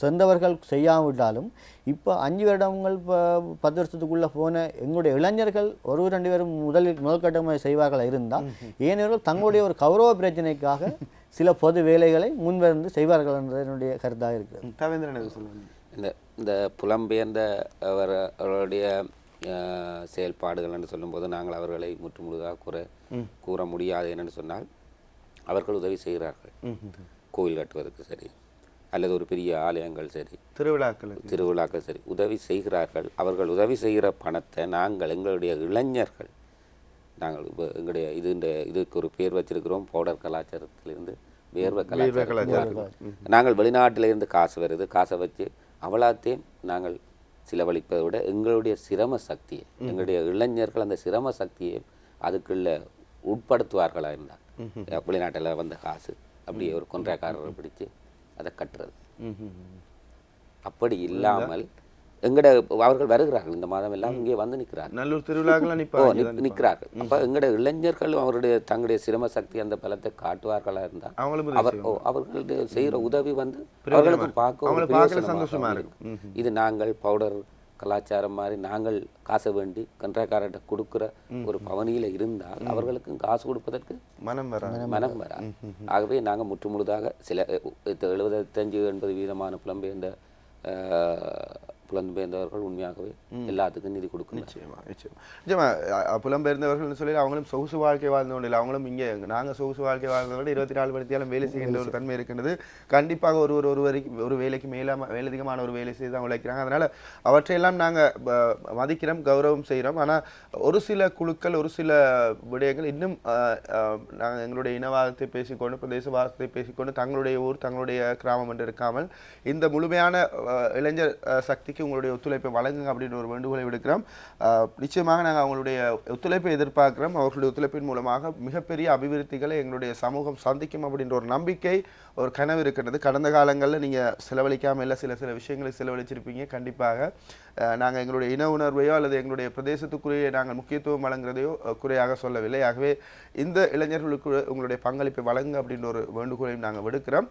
சென்றவர்கள் செய்யாவிட்டாலும் இப்போ 5 வருடங்கள் 10 வருஷத்துக்குள்ளே போன எங்களுடைய இளைஞர்கள் 1-2 பேரும் முதல் கட்டமாக செய்வார்கள் இருந்தால் ஏனென்றால் தங்களுடைய ஒரு கௌரவ பிரச்சனைக்காக சில பொது வேலைகளை முன்வந்து செய்வார்கள் என்ற என்னுடைய கருத்தாக இருக்கிறது. இந்த புலம்பெயர்ந்த அவர்களுடைய செயல்பாடுகள் என்று சொல்லும்போது நாங்கள் அவர்களை முற்றுமுழுதாக கூற முடியாது. என்னென்னு சொன்னால் அவர்கள் உதவி செய்கிறார்கள். கோயில் கட்டுவதற்கு சரி அல்லது ஒரு பெரிய ஆலயங்கள் சரி, திருவிழாக்கள் சரி உதவி செய்கிறார்கள். அவர்கள் உதவி செய்கிற பணத்தை நாங்கள் எங்களுடைய இளைஞர்கள் எங்களுடைய இதுக்கு ஒரு பேர் வச்சிருக்கிறோம், பவுடர் கலாச்சாரத்திலிருந்து வேர்வை கலாச்சாரம். நாங்கள் வெளிநாட்டிலிருந்து காசு வருது, காசை வச்சு அவளாத்தையும் நாங்கள் செலவழிப்பதை விட எங்களுடைய சிரம சக்தியை எங்களுடைய இளைஞர்கள் அந்த சிரம சக்தியை அதுக்குள்ள உட்படுத்துவார்களா இருந்தால் வெளிநாட்டில் வந்த காசு அப்படியே ஒரு கொன்றைக்காரரை பிடிச்சு அதை கட்டுறது. அப்படி இல்லாமல் எங்கட அவர்கள் வருகிறார்கள் இந்த மாதம் எல்லாம் இங்கே வந்து நிற்கிறார்கள், நல்லூர் திருவிழாக்கள் நிற்கிறார்கள். அப்ப எங்கட இளைஞர்கள் அவருடைய தங்களுடைய சிரம சக்தி அந்த பலத்தை காட்டுவார்களா இருந்தால் அவர்களுடைய செய்யற உதவி வந்து அவர்களுக்கு பார்க்க சந்தோஷமா இருக்கும். இது நாங்கள் பவுடர் கலாச்சாரம் மாதிரி நாங்கள் காசை வேண்டி கன்றாக்காரர்கிட்ட கொடுக்குற ஒரு பவனியில இருந்தால் அவர்களுக்கும் காசு கொடுப்பதற்கு மனம் வராது. ஆகவே நாங்கள் முற்று முழுதாக சில 75-80% புலம்பெயர்ந்தவர்கள் உண்மையாகவே எல்லாத்துக்கும் நிதி கொடுக்கணும். நிச்சயமா புலம்பெயர்ந்தவர்கள் சொல்லி அவங்களும் சொகுசு வாழ்க்கை வாழ்ந்தோம் இல்லை, அவங்களும் இங்கே நாங்கள் சொகுசு வாழ்க்கை வாழ்ந்தோட 24 மணித்தியாலும் வேலை செய்கின்ற ஒரு தன்மை இருக்கின்றது. கண்டிப்பாக ஒரு வேலைக்கு மேலதிகமான ஒரு வேலை செய்து தான் உழைக்கிறாங்க. அதனால் அவற்றையெல்லாம் நாங்கள் மதிக்கிறோம், கௌரவம் செய்கிறோம். ஆனால் ஒரு சில குழுக்கள் ஒரு சில விடயங்கள் இன்னும் நாங்கள் எங்களுடைய இனவாதத்தை பேசிக்கொண்டு பிரதேசவாதத்தை பேசிக்கொண்டு தங்களுடைய ஊர் தங்களுடைய கிராமம் என்று இருக்காமல் இந்த முழுமையான இளைஞர் சக்திக்கு உங்களுடைய ஒத்துழைப்பை வழங்குங்க அப்படின்னு ஒரு வேண்டுகோளை விடுக்கிறோம். நிச்சயமாக நாங்கள் அவங்களுடைய ஒத்துழைப்பை எதிர்பார்க்கிறோம். அவர்களுடைய ஒத்துழைப்பின் மூலமாக மிகப்பெரிய அபிவிருத்திகளை எங்களுடைய சமூகம் சந்திக்கும் அப்படின்ற ஒரு நம்பிக்கை ஒரு கனவு இருக்கின்றது. கடந்த காலங்களில் நீங்கள் செலவழிக்காமல் இல்லை சில விஷயங்களை செலவழிச்சிருப்பீங்க. கண்டிப்பாக நாங்கள் எங்களுடைய இன உணர்வையோ அல்லது எங்களுடைய பிரதேசத்துக்குரிய நாங்கள் முக்கியத்துவம் வழங்குறதையோ குறையாக சொல்லவில்லை. ஆகவே இந்த இளைஞர்களுக்கு உங்களுடைய பங்களிப்பை வழங்குங்க அப்படின்ற ஒரு வேண்டுகோளையும் நாங்கள் விடுக்கிறோம்.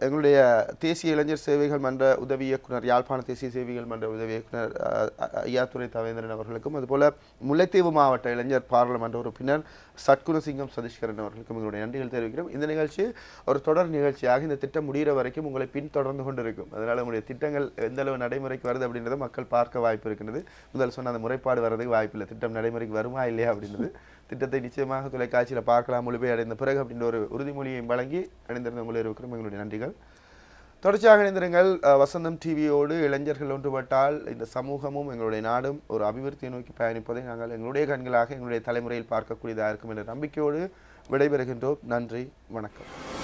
எங்களுடைய தேசிய இளைஞர் சேவைகள் மன்ற உதவி இயக்குனர் யாழ்ப்பாண தேசிய சேவைகள் மன்ற உதவி இயக்குனர் ஐயாத்துறை தவேந்திரன் அவர்களுக்கும் அதுபோல் முல்லைத்தீவு மாவட்ட இளைஞர் பாராளுமன்ற உறுப்பினர் சத்குணசிங்கம் சதீஷ்கரன் அவர்களுக்கும் எங்களுடைய நன்றிகள் தெரிவிக்கிறோம். இந்த நிகழ்ச்சி ஒரு தொடர் நிகழ்ச்சியாக இந்த திட்டம் முடிகிற வரைக்கும் உங்களை பின்தொடர்ந்து கொண்டிருக்கும். அதனால் உங்களுடைய திட்டங்கள் எந்த அளவு நடைமுறைக்கு வருது அப்படின்றத மக்கள் பார்க்க வாய்ப்பு இருக்கின்றது. முதல் சொன்ன அந்த முறைப்பாடு வர்றதுக்கு வாய்ப்பு இல்லை, திட்டம் நடைமுறைக்கு வருமா இல்லையா அப்படின்றது. திட்டத்தை நிச்சயமாக தொலைக்காட்சியில் பார்க்கலாம் முழுமை அடைந்த பிறகு அப்படின்ற ஒரு உறுதிமொழியை வழங்கி அடைந்திருந்த உங்களை இருக்கிறோம். எங்களுடைய நன்றிகள். தொடர்ச்சியாக இணைந்திருங்கள். வசந்தம் டிவியோடு இளைஞர்கள் ஒன்றுபட்டால் இந்த சமூகமும் எங்களுடைய நாடும் ஒரு அபிவிருத்தியை நோக்கி பயணிப்பதை நாங்கள் எங்களுடைய கண்களாக எங்களுடைய தலைமுறையில் பார்க்கக்கூடியதாக இருக்கும் என்ற நம்பிக்கையோடு விடைபெறுகின்றோம். நன்றி, வணக்கம்.